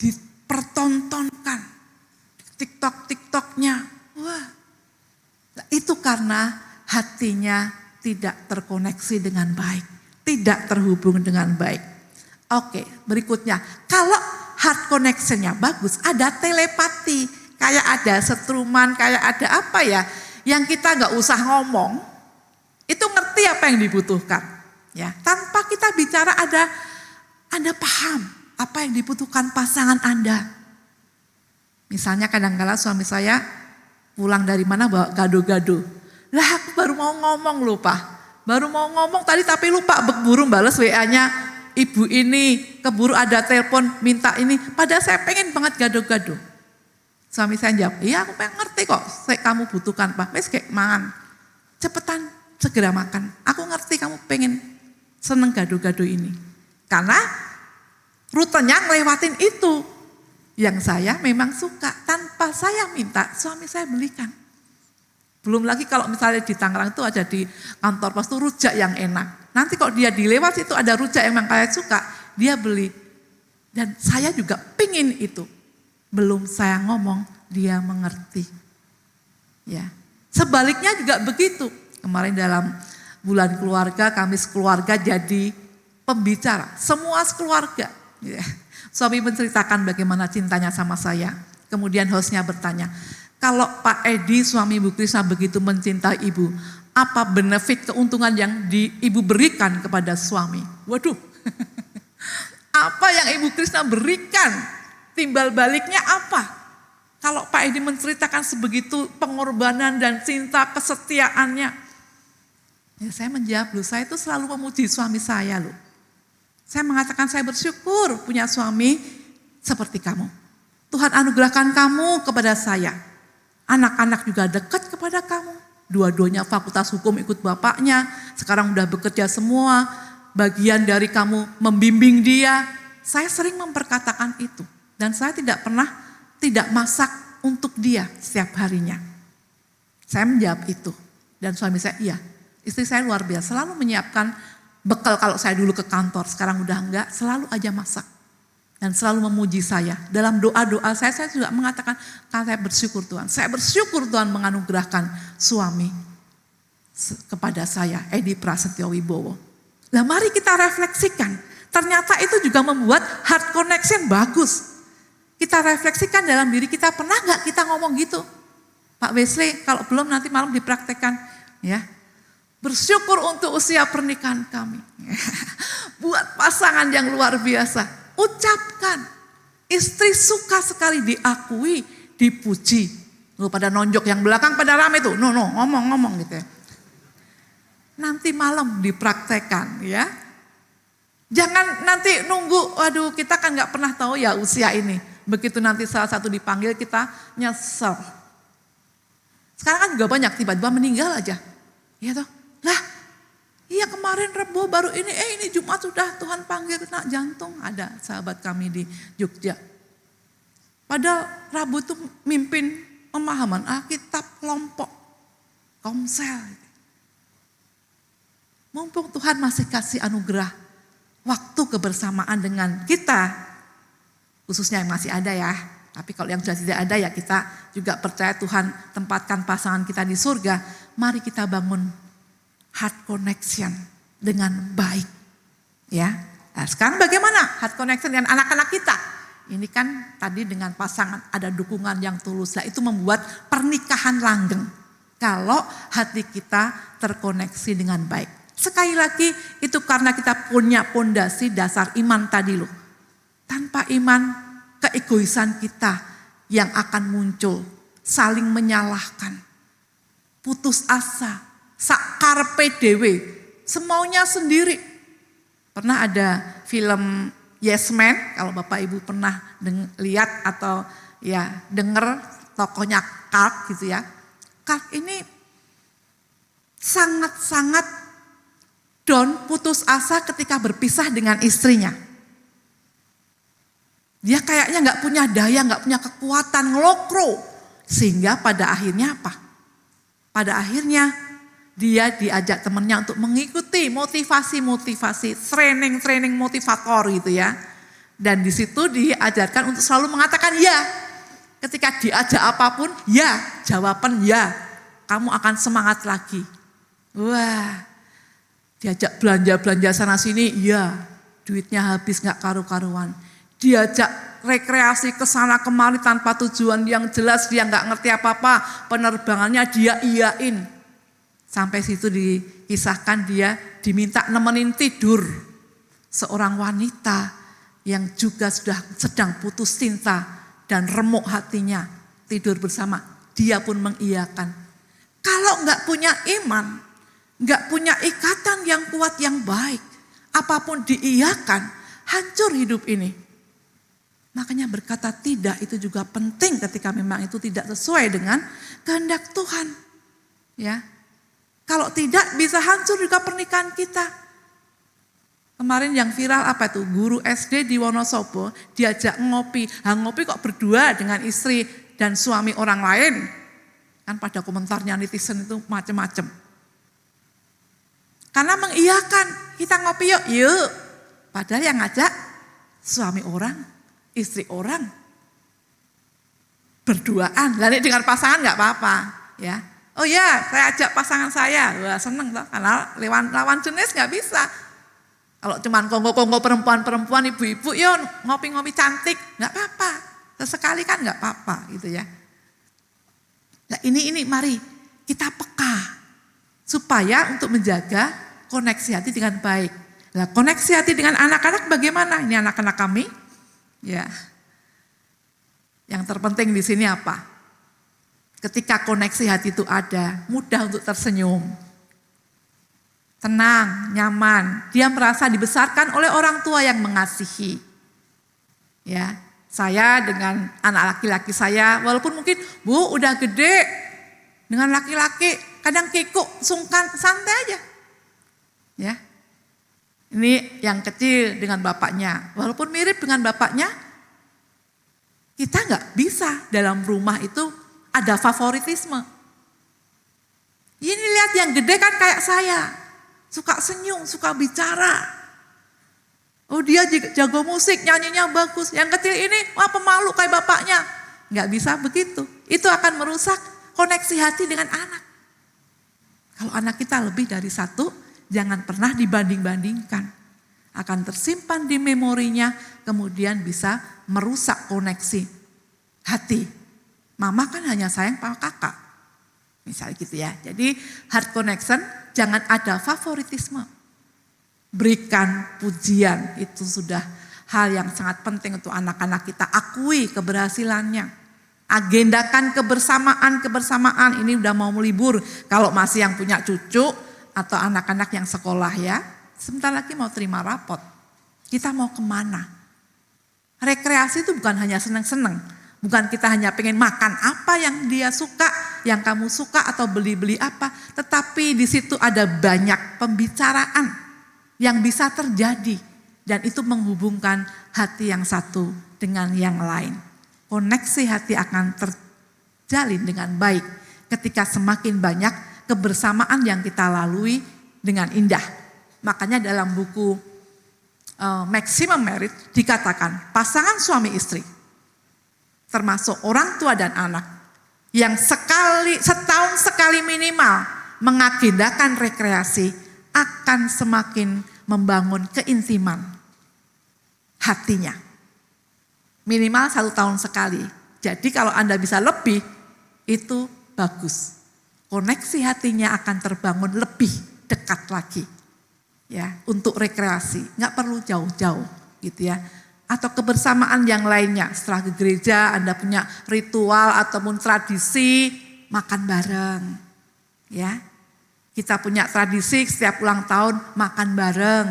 Dipertontonkan. TikTok-TikToknya. Wah. Itu karena hatinya tidak terkoneksi dengan baik. Tidak terhubung dengan baik. Oke, berikutnya. Kalau heart connection-nya bagus, ada telepati. Kayak ada setruman, kayak ada apa ya. Yang kita gak usah ngomong. Itu ngerti apa yang dibutuhkan. Ya, tanpa kita bicara Anda paham apa yang dibutuhkan pasangan Anda. Misalnya kadang-kala suami saya pulang dari mana bawa gado-gado. Lah aku baru mau ngomong lupa. Baru mau ngomong tadi tapi lupa buru bales WA-nya. Ibu ini keburu ada telepon minta ini. Padahal saya pengen banget gado-gado. Suami saya jawab, iya aku pengen ngerti kok. Kamu butuhkan apa? Wes kayak mangan. Cepetan segera makan. Aku ngerti kamu pengen seneng gado-gado ini. Karena rutenya ngelewatin itu. Yang saya memang suka. Tanpa saya minta, suami saya belikan. Belum lagi kalau misalnya di Tangerang itu ada di kantor pos itu rujak yang enak. Nanti kalau dia dilewat itu ada rujak yang memang kayak suka, dia beli. Dan saya juga pingin itu. Belum saya ngomong, dia mengerti. Ya. Sebaliknya juga begitu. Kemarin dalam bulan keluarga, kami sekeluarga jadi pembicara. Semua sekeluarga. Ya. Suami menceritakan bagaimana cintanya sama saya. Kemudian hostnya bertanya, kalau Pak Edi suami Ibu Krisna begitu mencintai Ibu, apa benefit keuntungan yang Ibu berikan kepada suami? Waduh, apa yang Ibu Krisna berikan? Timbal baliknya apa? Kalau Pak Edi menceritakan sebegitu pengorbanan dan cinta kesetiaannya. Ya saya menjawab loh, saya itu selalu memuji suami saya loh. Saya mengatakan saya bersyukur punya suami seperti kamu. Tuhan anugerahkan kamu kepada saya. Anak-anak juga dekat kepada kamu. Dua-duanya fakultas hukum ikut bapaknya. Sekarang udah bekerja semua. Bagian dari kamu membimbing dia. Saya sering memperkatakan itu. Dan saya tidak pernah tidak masak untuk dia setiap harinya. Saya menjawab itu. Dan suami saya, iya. Istri saya luar biasa, selalu menyiapkan bekal kalau saya dulu ke kantor. Sekarang udah enggak, selalu aja masak. Dan selalu memuji saya. Dalam doa-doa saya juga mengatakan, kan saya bersyukur Tuhan. Saya bersyukur Tuhan menganugerahkan suami kepada saya, Edi Prasetyo Wibowo. Nah mari kita refleksikan. Ternyata itu juga membuat heart connection bagus. Kita refleksikan dalam diri kita, pernah gak kita ngomong gitu? Pak Wesley, kalau belum nanti malam dipraktekkan. Ya, bersyukur untuk usia pernikahan kami. Buat pasangan yang luar biasa. Ucapkan. Istri suka sekali diakui, dipuji. Lu pada nonjok yang belakang pada rame tuh. No, ngomong gitu ya. Nanti malam dipraktekkan ya. Jangan nanti nunggu, waduh kita kan gak pernah tahu ya usia ini. Begitu nanti salah satu dipanggil kita nyesel. Sekarang kan juga banyak tiba-tiba meninggal aja. Iya toh. Lah, iya kemarin Rebo baru ini Jumat sudah Tuhan panggil kena jantung. Ada sahabat kami di Jogja. Padahal Rabu itu mimpin pemahaman Alkitab kelompok, komsel. Mumpung Tuhan masih kasih anugerah waktu kebersamaan dengan kita, khususnya yang masih ada ya. Tapi kalau yang sudah tidak ada ya kita juga percaya Tuhan tempatkan pasangan kita di surga. Mari kita bangun heart connection dengan baik. Ya, Nah, sekarang bagaimana heart connection dengan anak-anak kita? Ini kan tadi dengan pasangan ada dukungan yang tulus. Nah, itu membuat pernikahan langgeng. Kalau hati kita terkoneksi dengan baik. Sekali lagi itu karena kita punya pondasi dasar iman tadi loh. Tanpa iman, keegoisan kita yang akan muncul. Saling menyalahkan. Putus asa. Carpe dewe. Semaunya sendiri. Pernah ada film Yes Man, kalau Bapak Ibu pernah lihat atau ya denger tokohnya Clark gitu ya. Clark ini sangat-sangat down, putus asa ketika berpisah dengan istrinya. Dia kayaknya gak punya daya, gak punya kekuatan, ngelokro. Sehingga pada akhirnya apa? Pada akhirnya dia diajak temannya untuk mengikuti motivasi-motivasi, training motivator gitu ya. Dan di situ diajarkan untuk selalu mengatakan ya. Ketika diajak apapun, ya, jawaban ya. Kamu akan semangat lagi. Wah, diajak belanja sana sini, ya. Duitnya habis gak karu-karuan. Diajak rekreasi ke sana kemari tanpa tujuan yang jelas, dia gak ngerti apa-apa. Penerbangannya dia iyain. Sampai situ dikisahkan dia diminta nemenin tidur seorang wanita yang juga sudah sedang putus cinta dan remuk hatinya tidur bersama. Dia pun mengiyakan. Kalau nggak punya iman, nggak punya ikatan yang kuat yang baik, apapun diiyakan, hancur hidup ini. Makanya berkata tidak itu juga penting ketika memang itu tidak sesuai dengan kehendak Tuhan. Ya. Kalau tidak bisa hancur juga pernikahan kita. Kemarin yang viral apa itu? Guru SD di Wonosobo diajak ngopi. Ngopi kok berdua dengan istri dan suami orang lain. Kan pada komentarnya netizen itu macam-macam. Karena mengiyakan, kita ngopi yuk. Padahal yang ngajak suami orang, istri orang. Berduaan. Lalu dengan pasangan gak apa-apa. Ya. Oh ya, saya ajak pasangan saya. Wah, seneng loh, karena lawan jenis gak bisa. Kalau cuman kongko-kongko perempuan-perempuan, ibu-ibu, yuk ngopi-ngopi cantik, gak apa-apa. Sesekali kan gak apa-apa gitu ya. Nah ini mari kita peka. Supaya untuk menjaga koneksi hati dengan baik. Nah koneksi hati dengan anak-anak bagaimana? Ini anak-anak kami. Ya. Yang terpenting di sini apa? Ketika koneksi hati itu ada, mudah untuk tersenyum. Tenang, nyaman. Dia merasa dibesarkan oleh orang tua yang mengasihi. Ya, saya dengan anak laki-laki saya, walaupun mungkin Bu udah gede, dengan laki-laki kadang kikuk, sungkan, santai aja. Ya. Ini yang kecil dengan bapaknya, walaupun mirip dengan bapaknya, kita nggak bisa dalam rumah itu ada favoritisme. Ini lihat yang gede kan kayak saya. Suka senyum, suka bicara. Oh dia jago musik, nyanyinya bagus. Yang kecil ini, wah pemalu kayak bapaknya. Gak bisa begitu. Itu akan merusak koneksi hati dengan anak. Kalau anak kita lebih dari satu, jangan pernah dibanding-bandingkan. Akan tersimpan di memorinya, kemudian bisa merusak koneksi hati. Mama kan hanya sayang sama kakak. Misalnya gitu ya. Jadi heart connection jangan ada favoritisme. Berikan pujian itu sudah hal yang sangat penting untuk anak-anak kita. Akui keberhasilannya. Agendakan kebersamaan. Ini udah mau libur. Kalau masih yang punya cucu atau anak-anak yang sekolah ya. Sebentar lagi mau terima rapot. Kita mau kemana? Rekreasi itu bukan hanya seneng-seneng. Bukan kita hanya pengen makan apa yang dia suka, yang kamu suka atau beli-beli apa. Tetapi di situ ada banyak pembicaraan yang bisa terjadi. Dan itu menghubungkan hati yang satu dengan yang lain. Koneksi hati akan terjalin dengan baik ketika semakin banyak kebersamaan yang kita lalui dengan indah. Makanya dalam buku Maximum Marriage dikatakan pasangan suami istri termasuk orang tua dan anak yang setahun sekali minimal mengagendakan rekreasi akan semakin membangun keintiman hatinya. Minimal 1 tahun sekali. Jadi kalau Anda bisa lebih, itu bagus. Koneksi hatinya akan terbangun lebih dekat lagi. Ya, untuk rekreasi, nggak perlu jauh-jauh gitu ya. Atau kebersamaan yang lainnya, setelah ke gereja Anda punya ritual ataupun tradisi makan bareng. Ya. Kita punya tradisi setiap ulang tahun makan bareng.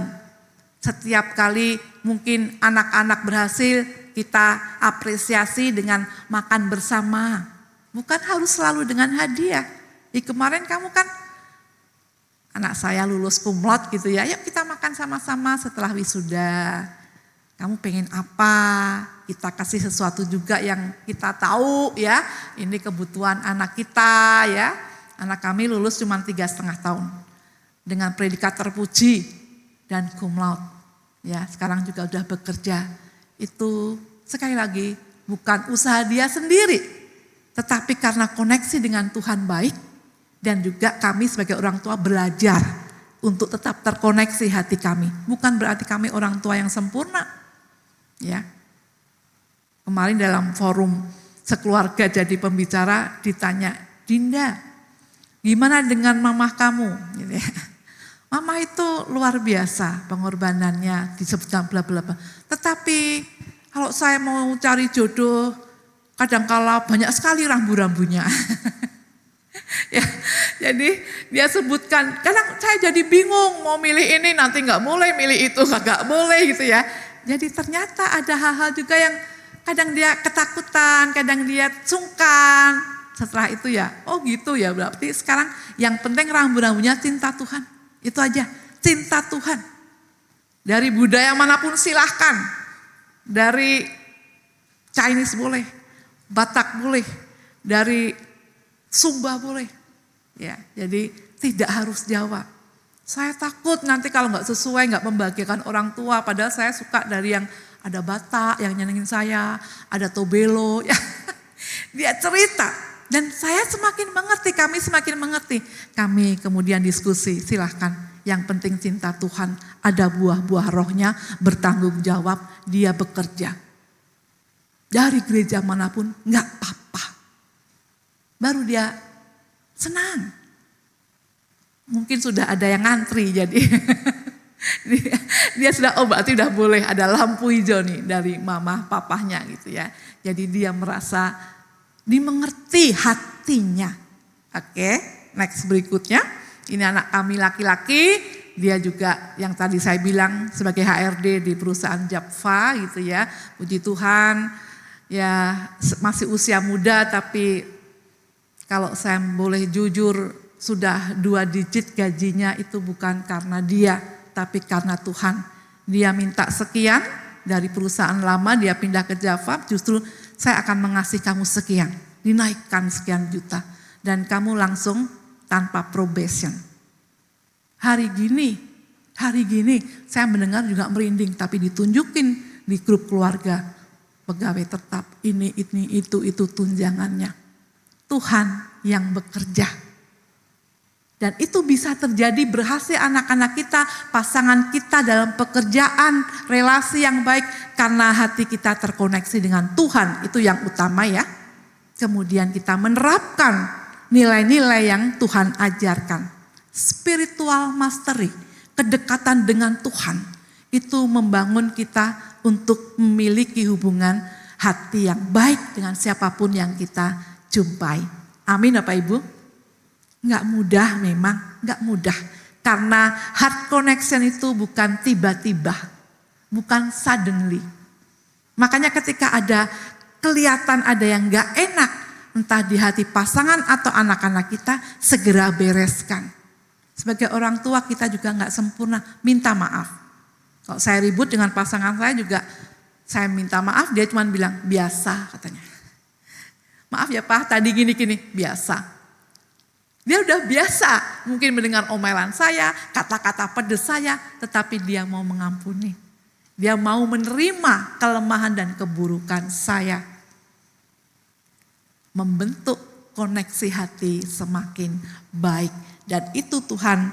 Setiap kali mungkin anak-anak berhasil, kita apresiasi dengan makan bersama. Bukan harus selalu dengan hadiah. Kemarin kamu kan, anak saya lulus cum laude gitu ya, yuk kita makan sama-sama setelah wisuda. Kamu pengen apa? Kita kasih sesuatu juga yang kita tahu ya, ini kebutuhan anak kita ya. Anak kami lulus cuma 3,5 tahun dengan predikat terpuji dan cum laude. Ya, sekarang juga udah bekerja. Itu sekali lagi bukan usaha dia sendiri, tetapi karena koneksi dengan Tuhan baik dan juga kami sebagai orang tua belajar untuk tetap terkoneksi hati kami. Bukan berarti kami orang tua yang sempurna. Ya. Kemarin dalam forum sekeluarga jadi pembicara ditanya, Dinda, gimana dengan mamah kamu? Gitu ya. Mama itu luar biasa pengorbanannya, disebutkan bla bla bla. Tetapi kalau saya mau cari jodoh, kadangkala banyak sekali rambu-rambunya. Ya, jadi dia sebutkan, kadang saya jadi bingung mau milih ini nanti nggak boleh, milih itu nggak boleh gitu ya. Jadi ternyata ada hal-hal juga yang kadang dia ketakutan, kadang dia sungkan. Setelah itu ya, oh gitu ya, berarti sekarang yang penting rambu-rambunya cinta Tuhan. Itu aja, cinta Tuhan. Dari budaya manapun silahkan. Dari Chinese boleh, Batak boleh, dari Sumba boleh. Ya, jadi tidak harus Jawa. Saya takut nanti kalau nggak sesuai, nggak membahagiakan orang tua. Padahal saya suka dari yang ada Batak yang nyenengin saya, ada Tobelo. Ya. Dia cerita. Dan saya semakin mengerti, kami semakin mengerti. Kami kemudian diskusi, silahkan. Yang penting cinta Tuhan, ada buah-buah rohnya, bertanggung jawab, dia bekerja. Dari gereja manapun, nggak apa-apa. Baru dia senang. Mungkin sudah ada yang ngantri jadi. Dia sudah, oh berarti udah boleh, ada lampu hijau nih dari mama papahnya gitu ya. Jadi dia merasa dimengerti hatinya. Oke, next berikutnya. Ini anak kami laki-laki, dia juga yang tadi saya bilang sebagai HRD di perusahaan Japfa gitu ya. Puji Tuhan, ya masih usia muda tapi kalau saya boleh jujur sudah 2 digit gajinya itu bukan karena dia, tapi karena Tuhan. Dia minta sekian dari perusahaan lama, dia pindah ke Java, justru saya akan mengasih kamu sekian, dinaikkan sekian juta. Dan kamu langsung tanpa probation. Hari gini saya mendengar juga merinding, tapi ditunjukin di grup keluarga, pegawai tetap, ini, itu tunjangannya. Tuhan yang bekerja. Dan itu bisa terjadi berhasil anak-anak kita, pasangan kita dalam pekerjaan, relasi yang baik karena hati kita terkoneksi dengan Tuhan. Itu yang utama ya. Kemudian kita menerapkan nilai-nilai yang Tuhan ajarkan. Spiritual mastery, kedekatan dengan Tuhan. Itu membangun kita untuk memiliki hubungan hati yang baik dengan siapapun yang kita jumpai. Amin Bapak Ibu. Enggak mudah memang, enggak mudah. Karena heart connection itu bukan tiba-tiba, bukan suddenly. Makanya ketika ada kelihatan ada yang enggak enak, entah di hati pasangan atau anak-anak kita, segera bereskan. Sebagai orang tua kita juga enggak sempurna, minta maaf. Kalau saya ribut dengan pasangan saya juga, saya minta maaf, dia cuma bilang biasa katanya. Maaf ya Pak, tadi gini-gini, biasa. Dia udah biasa mungkin mendengar omelan saya, kata-kata pedes saya, tetapi dia mau mengampuni. Dia mau menerima kelemahan dan keburukan saya. Membentuk koneksi hati semakin baik. Dan itu Tuhan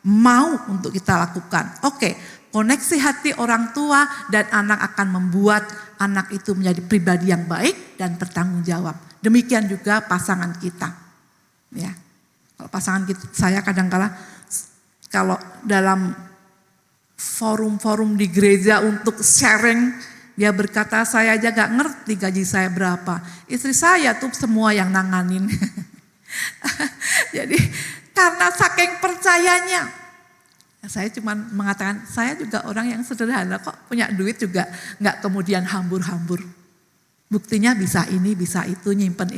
mau untuk kita lakukan. Oke, koneksi hati orang tua dan anak akan membuat anak itu menjadi pribadi yang baik dan bertanggung jawab. Demikian juga pasangan kita. Ya. Kalau pasangan kita, saya kadang-kala kalau dalam forum-forum di gereja untuk sharing, dia berkata, saya aja gak ngerti gaji saya berapa. Istri saya tuh semua yang nanganin. Jadi karena saking percayanya, saya cuma mengatakan, saya juga orang yang sederhana kok, punya duit juga gak kemudian hambur-hambur. Buktinya bisa ini, bisa itu, nyimpen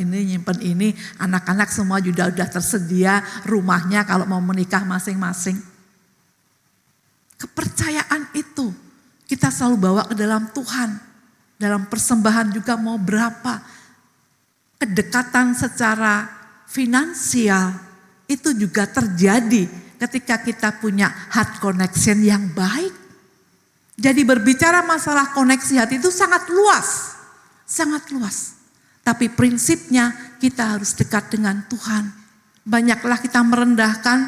ini, anak-anak semua juga udah tersedia rumahnya kalau mau menikah masing-masing. Kepercayaan itu kita selalu bawa ke dalam Tuhan. Dalam persembahan juga mau berapa. Kedekatan secara finansial itu juga terjadi ketika kita punya heart connection yang baik. Jadi berbicara masalah koneksi hati itu sangat luas. Sangat luas. Tapi prinsipnya kita harus dekat dengan Tuhan. Banyaklah kita merendahkan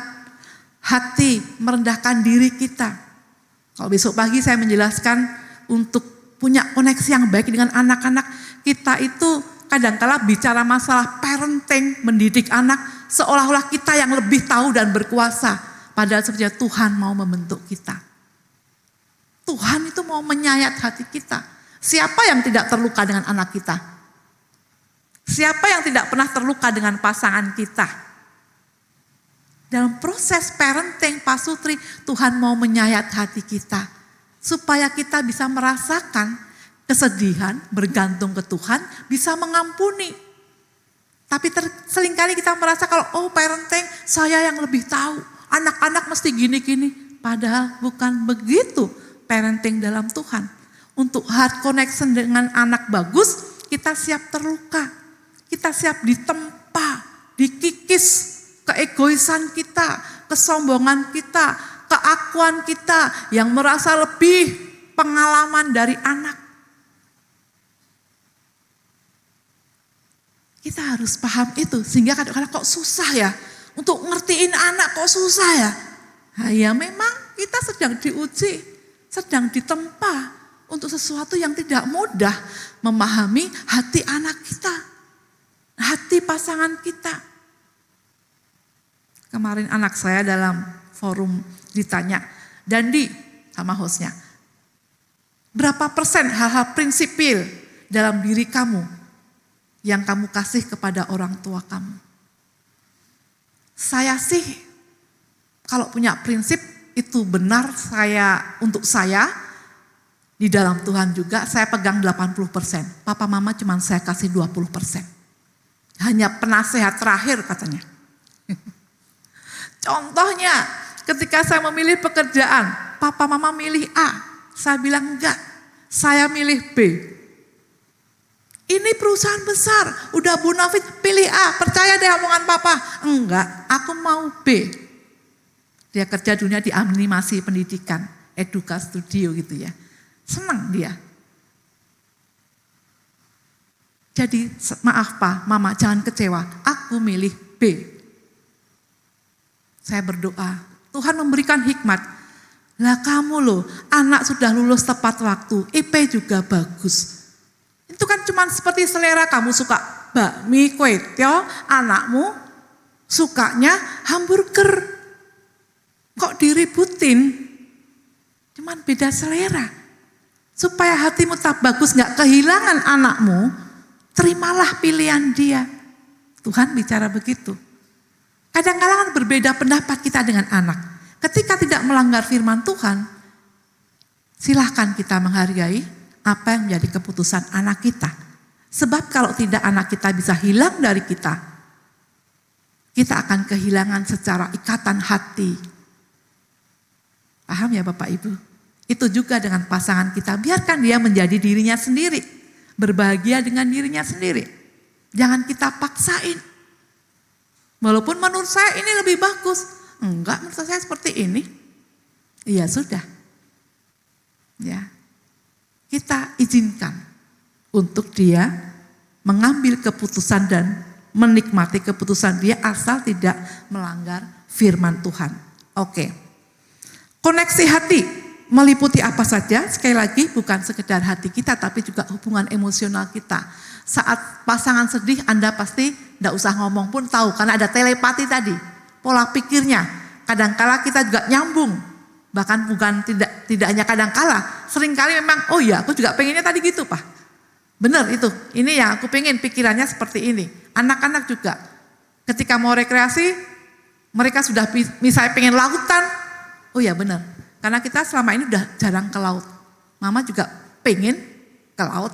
hati, merendahkan diri kita. Kalau besok pagi saya menjelaskan untuk punya koneksi yang baik dengan anak-anak, kita itu kadang-kala bicara masalah parenting, mendidik anak, seolah-olah kita yang lebih tahu dan berkuasa. Padahal sebenarnya Tuhan mau membentuk kita. Tuhan itu mau menyayat hati kita. Siapa yang tidak terluka dengan anak kita? Siapa yang tidak pernah terluka dengan pasangan kita? Dalam proses parenting, Pak Sutri, Tuhan mau menyayat hati kita. Supaya kita bisa merasakan kesedihan, bergantung ke Tuhan, bisa mengampuni. Tapi seringkali kita merasa kalau parenting, saya yang lebih tahu. Anak-anak mesti gini-gini. Padahal bukan begitu parenting dalam Tuhan. Untuk heart connection dengan anak bagus, kita siap terluka. Kita siap ditempa, dikikis keegoisan kita, kesombongan kita, keakuan kita yang merasa lebih pengalaman dari anak. Kita harus paham itu, sehingga kadang-kadang kok susah ya, untuk ngertiin anak kok susah ya. Nah, ya memang kita sedang diuji, sedang ditempa untuk sesuatu yang tidak mudah memahami hati anak kita, hati pasangan kita. Kemarin anak saya dalam forum ditanya, Dandi sama hostnya, berapa persen hal-hal prinsipil dalam diri kamu yang kamu kasih kepada orang tua kamu? Saya sih kalau punya prinsip itu benar, untuk saya di dalam Tuhan juga saya pegang 80%. Papa mama cuma saya kasih 20%. Hanya penasehat terakhir katanya. Contohnya ketika saya memilih pekerjaan, papa mama milih A. Saya bilang enggak, saya milih B. Ini perusahaan besar, udah Bu Nafit pilih A, percaya deh omongan papa. Enggak, aku mau B. Dia kerja dunia di animasi pendidikan, Eduka Studio gitu ya. Senang dia. Jadi maaf Pak, Mama jangan kecewa. Aku milih B. Saya berdoa, Tuhan memberikan hikmat. Lah kamu loh, anak sudah lulus tepat waktu, IP juga bagus. Itu kan cuma seperti selera, kamu suka bakmi, kue tio, anakmu sukanya hamburger. Kok diributin? Cuman beda selera. Supaya hatimu tetap bagus, gak kehilangan anakmu, terimalah pilihan dia. Tuhan bicara begitu. Kadang-kadang berbeda pendapat kita dengan anak. Ketika tidak melanggar firman Tuhan, silahkan kita menghargai apa yang menjadi keputusan anak kita. Sebab kalau tidak anak kita bisa hilang dari kita akan kehilangan secara ikatan hati. Paham ya Bapak Ibu? Itu juga dengan pasangan kita, biarkan dia menjadi dirinya sendiri. Berbahagia dengan dirinya sendiri. Jangan kita paksain. Walaupun menurut saya ini lebih bagus. Enggak, menurut saya seperti ini. Iya sudah. Ya. Kita izinkan untuk dia mengambil keputusan dan menikmati keputusan dia asal tidak melanggar firman Tuhan. Oke. Koneksi hati meliputi apa saja? Sekali lagi bukan sekedar hati kita tapi juga hubungan emosional kita. Saat pasangan sedih Anda pasti tidak usah ngomong pun tahu karena ada telepati tadi. Pola pikirnya. Kadangkala kita juga nyambung. Bahkan bukan tidak hanya kadangkala. Seringkali memang oh iya aku juga pengennya tadi gitu Pak. Benar itu. Ini yang aku pengen pikirannya seperti ini. Anak-anak juga. Ketika mau rekreasi mereka sudah misalnya pengen lautan. Oh iya benar. Karena kita selama ini udah jarang ke laut. Mama juga pengen ke laut.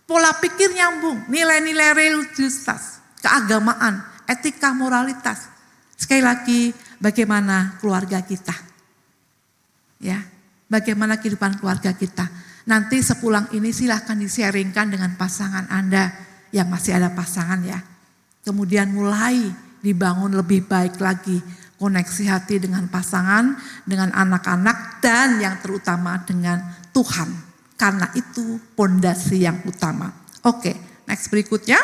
Pola pikir nyambung, nilai-nilai religiusitas, keagamaan, etika moralitas. Sekali lagi, bagaimana keluarga kita? Ya, bagaimana kehidupan keluarga kita? Nanti sepulang ini silahkan di-sharingkan dengan pasangan Anda yang masih ada pasangan ya. Kemudian mulai dibangun lebih baik lagi koneksi hati dengan pasangan, dengan anak-anak, dan yang terutama dengan Tuhan. Karena itu pondasi yang utama. Oke, next berikutnya.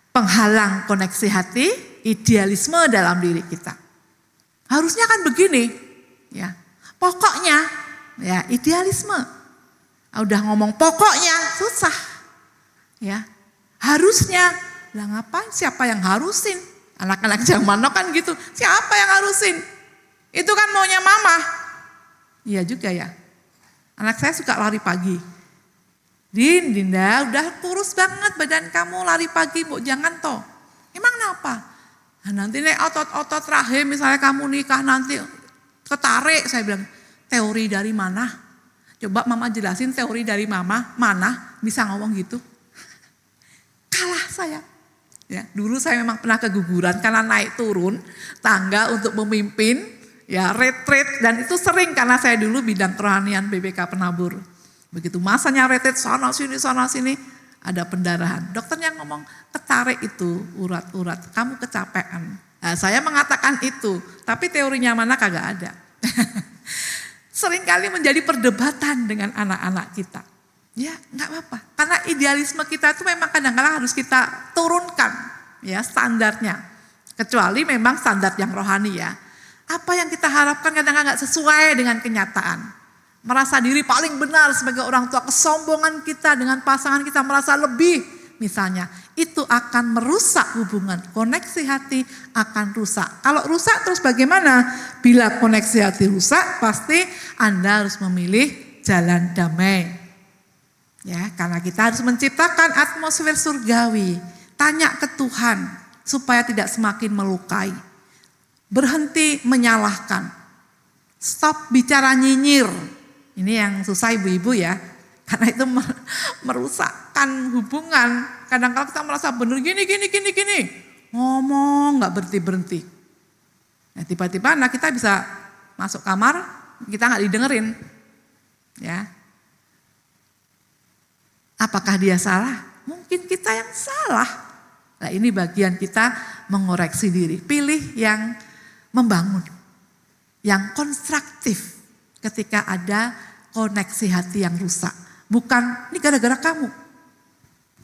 Penghalang koneksi hati, idealisme dalam diri kita. Harusnya kan begini, ya. Pokoknya, ya idealisme. Udah ngomong pokoknya, susah. Ya, harusnya, lah ngapain? Siapa yang harusin? Anak-anak zaman now kan gitu, siapa yang harusin? Itu kan maunya mama. Iya juga ya. Anak saya suka lari pagi. Dinda udah kurus banget badan kamu lari pagi, Bu jangan toh. Emang kenapa? Nah, nanti nih otot-otot rahim misalnya kamu nikah nanti ketarik, saya bilang. Teori dari mana? Coba mama jelasin teori dari mama, mana bisa ngomong gitu? Kalah saya. Ya, dulu saya memang pernah keguguran karena naik turun tangga untuk memimpin, ya retreat dan itu sering karena saya dulu bidang kerohanian BPK Penabur. Begitu masanya retreat sana sini ada pendarahan. Dokternya ngomong ketarik itu urat-urat, kamu kecapean. Nah, saya mengatakan itu, tapi teorinya mana kagak ada. Seringkali menjadi perdebatan dengan anak-anak kita. Ya nggak apa-apa, karena idealisme kita itu memang kadang-kadang harus kita turunkan ya standarnya. Kecuali memang standar yang rohani ya. Apa yang kita harapkan kadang-kadang nggak sesuai dengan kenyataan. Merasa diri paling benar sebagai orang tua, kesombongan kita dengan pasangan kita merasa lebih misalnya. Itu akan merusak hubungan, koneksi hati akan rusak. Kalau rusak terus bagaimana? Bila koneksi hati rusak pasti Anda harus memilih jalan damai. Ya, karena kita harus menciptakan atmosfer surgawi. Tanya ke Tuhan supaya tidak semakin melukai. Berhenti menyalahkan. Stop bicara nyinyir. Ini yang susah ibu-ibu ya. Karena itu merusakkan hubungan. Kadang-kadang kita merasa benar gini. Ngomong gak berhenti-berhenti. Nah, tiba-tiba anak kita bisa masuk kamar, kita gak didengerin. Ya. Apakah dia salah? Mungkin kita yang salah. Nah ini bagian kita mengoreksi diri. Pilih yang membangun. Yang konstruktif ketika ada koneksi hati yang rusak. Bukan ini gara-gara kamu.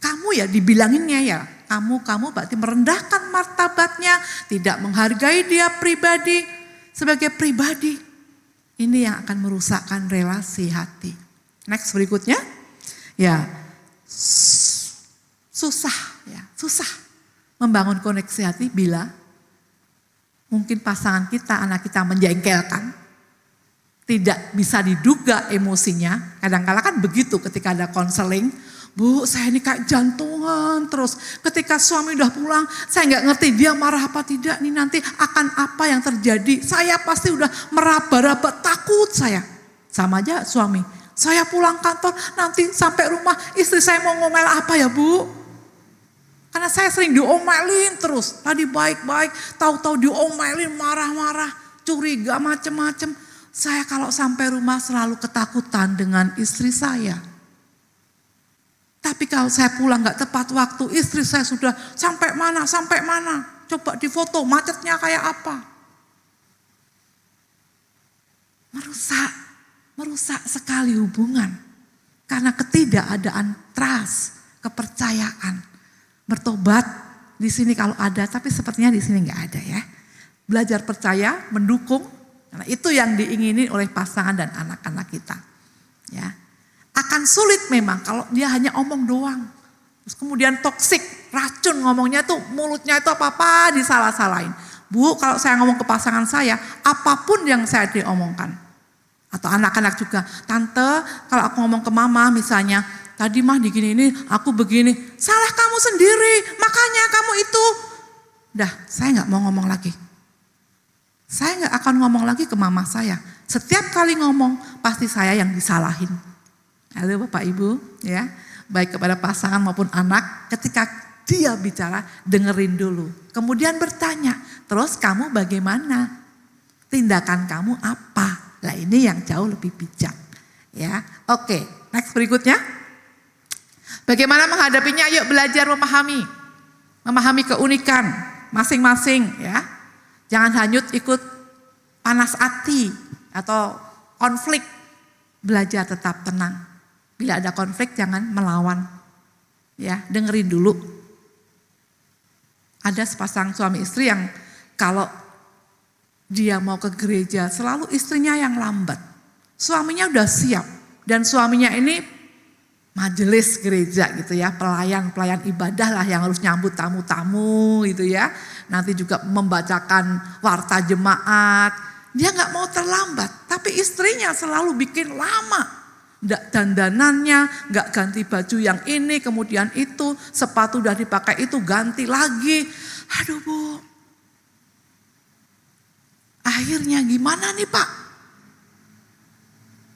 Kamu ya dibilanginnya ya. Kamu berarti merendahkan martabatnya. Tidak menghargai dia pribadi. Sebagai pribadi. Ini yang akan merusakkan relasi hati. Next berikutnya. Ya, susah membangun koneksi hati bila mungkin pasangan kita, anak kita menjengkelkan, tidak bisa diduga emosinya. Kadang-kala kan begitu ketika ada konseling, Bu saya ini kayak jantungan terus. Ketika suami udah pulang, saya nggak ngerti dia marah apa tidak nih nanti akan apa yang terjadi. Saya pasti udah meraba-raba takut saya. Sama aja suami. Saya pulang kantor, nanti sampai rumah istri saya mau ngomel apa ya Bu? Karena saya sering diomelin terus. Tadi baik-baik, tahu-tahu diomelin, marah-marah, curiga macem-macem. Saya kalau sampai rumah selalu ketakutan dengan istri saya. Tapi kalau saya pulang gak tepat waktu, istri saya sudah sampai mana. Coba difoto macetnya kayak apa. Merusak sekali hubungan. Karena ketidakadaan trust, kepercayaan. Bertobat di sini kalau ada, tapi sepertinya di sini nggak ada ya. Belajar percaya, mendukung, Karena itu yang diingini oleh pasangan dan anak-anak kita. Ya. Akan sulit memang kalau dia hanya omong doang. Terus kemudian toksik, racun ngomongnya tuh, mulutnya itu apa-apa disalah-salahin. Bu, kalau saya ngomong ke pasangan saya, apapun yang saya diomongkan. Atau anak-anak juga, tante kalau aku ngomong ke mama misalnya, tadi mah digini ini, aku begini, salah kamu sendiri, makanya kamu itu. Dah, saya gak mau ngomong lagi. Saya gak akan ngomong lagi ke mama saya. Setiap kali ngomong, pasti saya yang disalahin. Halo Bapak Ibu, ya, baik kepada pasangan maupun anak, ketika dia bicara, dengerin dulu. Kemudian bertanya, terus kamu bagaimana? Tindakan kamu apa? Nah ini yang jauh lebih bijak. Ya, oke, next berikutnya. Bagaimana menghadapinya? Yuk belajar memahami keunikan masing-masing. Ya, jangan hanyut ikut panas hati atau konflik. Belajar tetap tenang. Bila ada konflik jangan melawan. Ya, dengerin dulu. Ada sepasang suami istri yang kalau dia mau ke gereja selalu istrinya yang lambat. Suaminya udah siap dan suaminya ini majelis gereja gitu ya, pelayan ibadah lah yang harus nyambut tamu-tamu gitu ya. Nanti juga membacakan warta jemaat. Dia nggak mau terlambat, tapi istrinya selalu bikin lama. Nggak dandanannya, nggak ganti baju yang ini, kemudian itu, sepatu udah dipakai itu ganti lagi. Aduh Bu, akhirnya gimana nih Pak?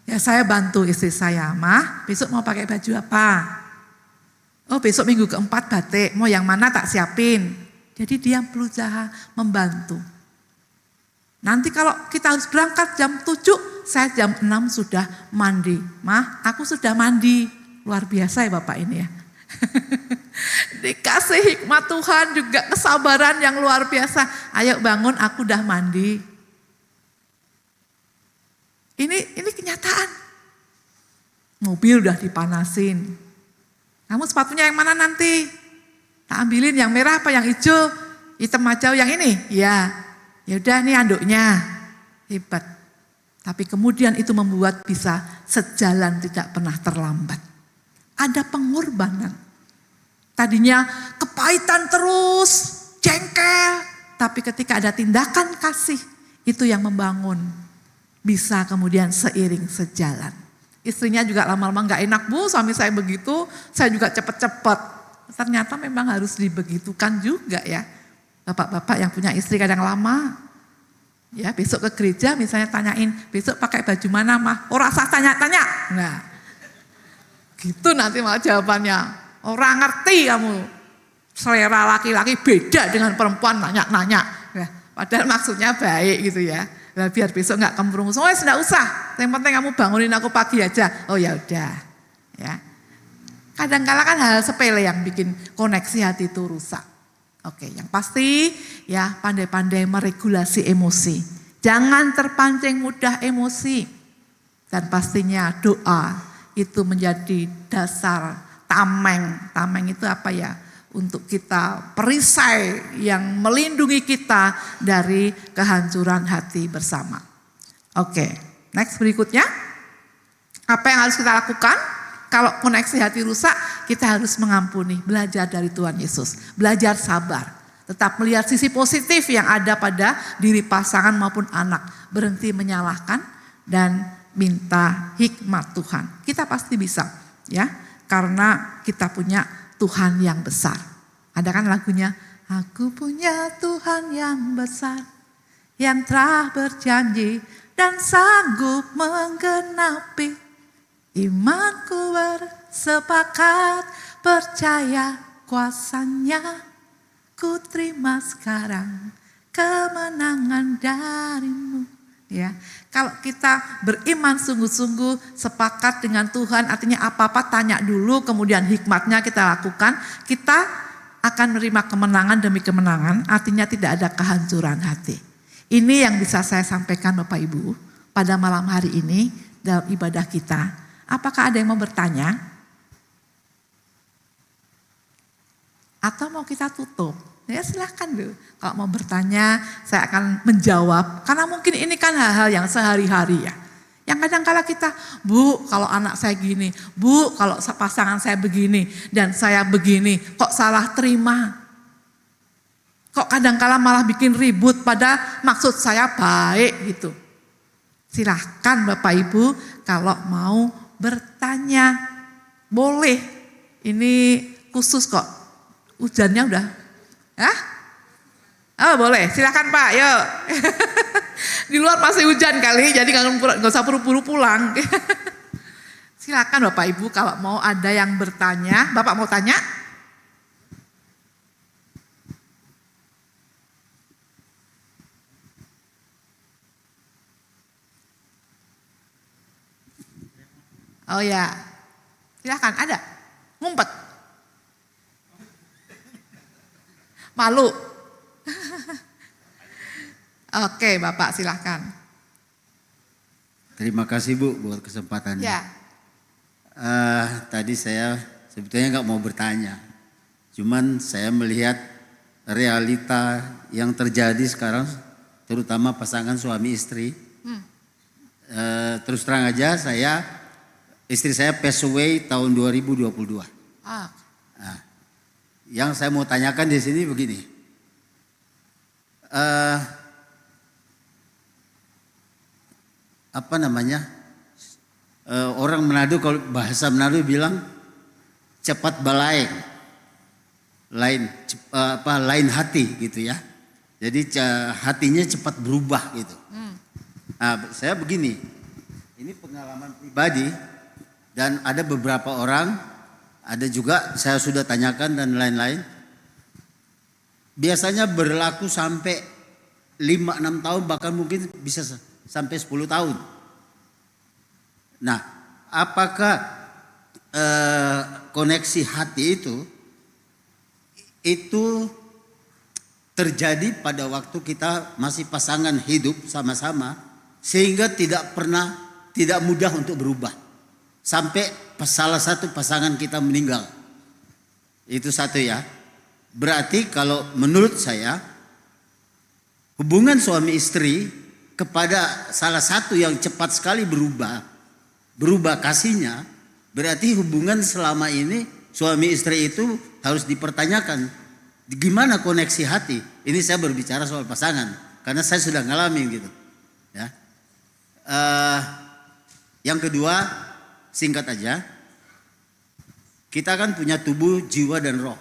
Ya saya bantu istri saya, Mah besok mau pakai baju apa? Oh besok minggu keempat batik, mau yang mana tak siapin. Jadi dia berusaha membantu. Nanti kalau kita harus berangkat jam 7, saya jam 6 sudah mandi. Mah, aku sudah mandi. Luar biasa ya Bapak ini ya. Dikasih hikmat Tuhan juga kesabaran yang luar biasa. Ayo bangun, aku udah mandi. Ini kenyataan. Mobil udah dipanasin. Kamu sepatunya yang mana nanti? Tak ambilin yang merah apa yang hijau? Hitam aja yang ini? Ya. Ya udah nih anduknya, hebat. Tapi kemudian itu membuat bisa sejalan tidak pernah terlambat. Ada pengorbanan. Tadinya kepahitan terus, jengkel. Tapi ketika ada tindakan kasih, itu yang membangun. Bisa kemudian seiring sejalan. Istrinya juga lama-lama gak enak, Bu, suami saya begitu, saya juga cepet-cepet. Ternyata memang harus dibegitukan juga ya. Bapak-bapak yang punya istri kadang lama, ya besok ke gereja misalnya tanyain, besok pakai baju mana Mah? Oh rasa tanya-tanya. Nah, gitu nanti malah jawabannya. Orang ngerti kamu, selera laki-laki beda dengan perempuan nanya-nanya. Nah, padahal maksudnya baik gitu ya. Nah, biar besok nggak kemprung. Soalnya tidak usah, yang penting kamu bangunin aku pagi aja. Oh ya udah, ya. Kadang-kala kan hal sepele yang bikin koneksi hati itu rusak. Oke, yang pasti ya pandai-pandai meregulasi emosi. Jangan terpancing mudah emosi. Dan pastinya doa itu menjadi dasar tameng. Tameng itu apa ya? Untuk kita perisai yang melindungi kita dari kehancuran hati bersama. Oke, next berikutnya. Apa yang harus kita lakukan? Kalau koneksi hati rusak, kita harus mengampuni, belajar dari Tuhan Yesus, belajar sabar, tetap melihat sisi positif yang ada pada diri pasangan maupun anak, berhenti menyalahkan dan minta hikmat Tuhan. Kita pasti bisa, ya, karena kita punya Tuhan yang besar. Ada kan lagunya, aku punya Tuhan yang besar, yang telah berjanji dan sanggup menggenapi. Imanku bersepakat percaya kuasanya, ku terima sekarang kemenangan darimu. Ya, kalau kita beriman sungguh-sungguh sepakat dengan Tuhan, artinya apa-apa tanya dulu, kemudian hikmatnya kita lakukan, kita akan menerima kemenangan demi kemenangan, artinya tidak ada kehancuran hati. Ini yang bisa saya sampaikan Bapak Ibu pada malam hari ini dalam ibadah kita. Apakah ada yang mau bertanya? Atau mau kita tutup? Ya silahkan loh. Kalau mau bertanya, saya akan menjawab. Karena mungkin ini kan hal-hal yang sehari-hari ya. Yang kadang-kala kita, Bu, kalau anak saya gini, Bu, kalau pasangan saya begini, dan saya begini, kok salah terima? Kok kadang-kala malah bikin ribut, padahal maksud saya baik gitu. Silahkan Bapak Ibu kalau mau bertanya, boleh. Ini khusus kok, hujannya udah. Hah? Oh boleh, silakan Pak, yuk. Di luar masih hujan kali, jadi nggak usah buru-buru pulang. Silakan Bapak Ibu kalau mau ada yang bertanya. Bapak mau tanya? Oh ya, silakan, ada. Ngumpet. Malu. Oke Bapak silahkan. Terima kasih Bu buat kesempatannya. Ya. Tadi saya sebetulnya nggak mau bertanya. Cuman saya melihat realita yang terjadi sekarang, terutama pasangan suami istri. Terus terang aja istri saya pass away tahun 2022. Ah. Nah, yang saya mau tanyakan di sini begini. Orang Manado kalau bahasa Manado bilang cepat balaeng, lain hati gitu ya. Jadi hatinya cepat berubah gitu. Nah, saya begini, ini pengalaman pribadi dan ada beberapa orang, ada juga saya sudah tanyakan dan lain-lain. Biasanya berlaku sampai 5-6 tahun bahkan mungkin bisa sampai 10 tahun. Nah, apakah koneksi hati itu terjadi pada waktu kita masih pasangan hidup sama-sama sehingga tidak mudah untuk berubah sampai salah satu pasangan kita meninggal. Itu satu ya. Berarti kalau menurut saya hubungan suami istri kepada salah satu yang cepat sekali berubah kasihnya, berarti hubungan selama ini suami istri itu harus dipertanyakan gimana koneksi hati. Ini saya berbicara soal pasangan karena saya sudah ngalamin gitu ya. Yang kedua, singkat aja, kita kan punya tubuh, jiwa dan roh.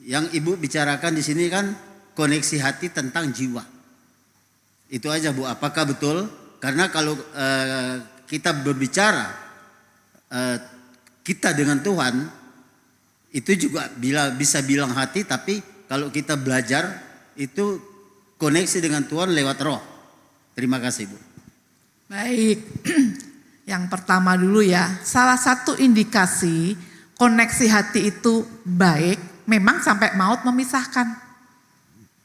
Yang Ibu bicarakan di sini kan koneksi hati tentang jiwa. Itu aja Bu, apakah betul? Karena kalau kita berbicara kita dengan Tuhan, itu juga bisa bilang hati, tapi kalau kita belajar itu koneksi dengan Tuhan lewat roh. Terima kasih Bu. Baik, yang pertama dulu ya, salah satu indikasi koneksi hati itu baik, memang sampai maut memisahkan.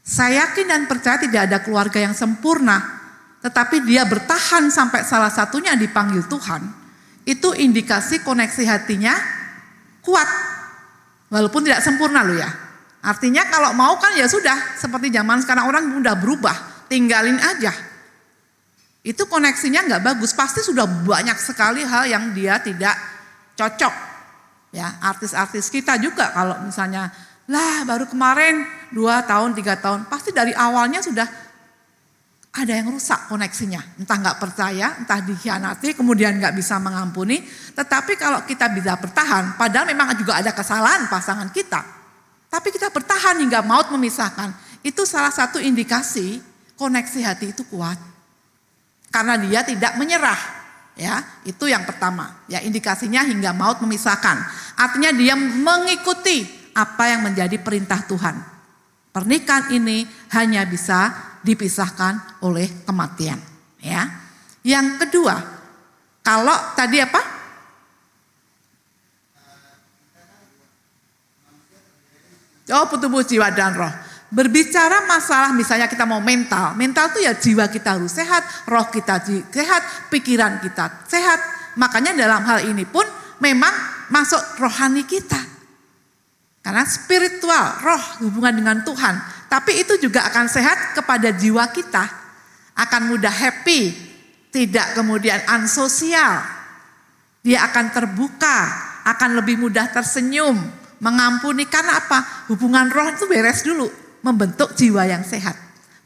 Saya yakin dan percaya tidak ada keluarga yang sempurna, tetapi dia bertahan sampai salah satunya dipanggil Tuhan, itu indikasi koneksi hatinya kuat, walaupun tidak sempurna loh ya. Artinya kalau mau kan ya sudah, seperti zaman sekarang orang mudah berubah, tinggalin aja. Itu koneksinya nggak bagus, pasti sudah banyak sekali hal yang dia tidak cocok. Ya, artis-artis kita juga kalau misalnya baru kemarin 2 tahun 3 tahun, pasti dari awalnya sudah ada yang rusak koneksinya. Entah nggak percaya, entah dikhianati, kemudian nggak bisa mengampuni. Tetapi kalau kita bisa bertahan, padahal memang juga ada kesalahan pasangan kita, tapi kita bertahan hingga maut memisahkan, itu salah satu indikasi koneksi hati itu kuat. Karena dia tidak menyerah, ya itu yang pertama. Ya indikasinya hingga maut memisahkan. Artinya dia mengikuti apa yang menjadi perintah Tuhan. Pernikahan ini hanya bisa dipisahkan oleh kematian. Ya. Yang kedua, kalau tadi apa? Oh, tubuh, jiwa dan roh. Berbicara masalah misalnya kita mau mental itu ya jiwa kita harus sehat, roh kita sehat, pikiran kita sehat. Makanya dalam hal ini pun memang masuk rohani kita. Karena spiritual, roh, hubungan dengan Tuhan. Tapi itu juga akan sehat kepada jiwa kita. Akan mudah happy, tidak kemudian ansosial. Dia akan terbuka, akan lebih mudah tersenyum, mengampuni. Karena apa? Hubungan roh itu beres dulu, membentuk jiwa yang sehat,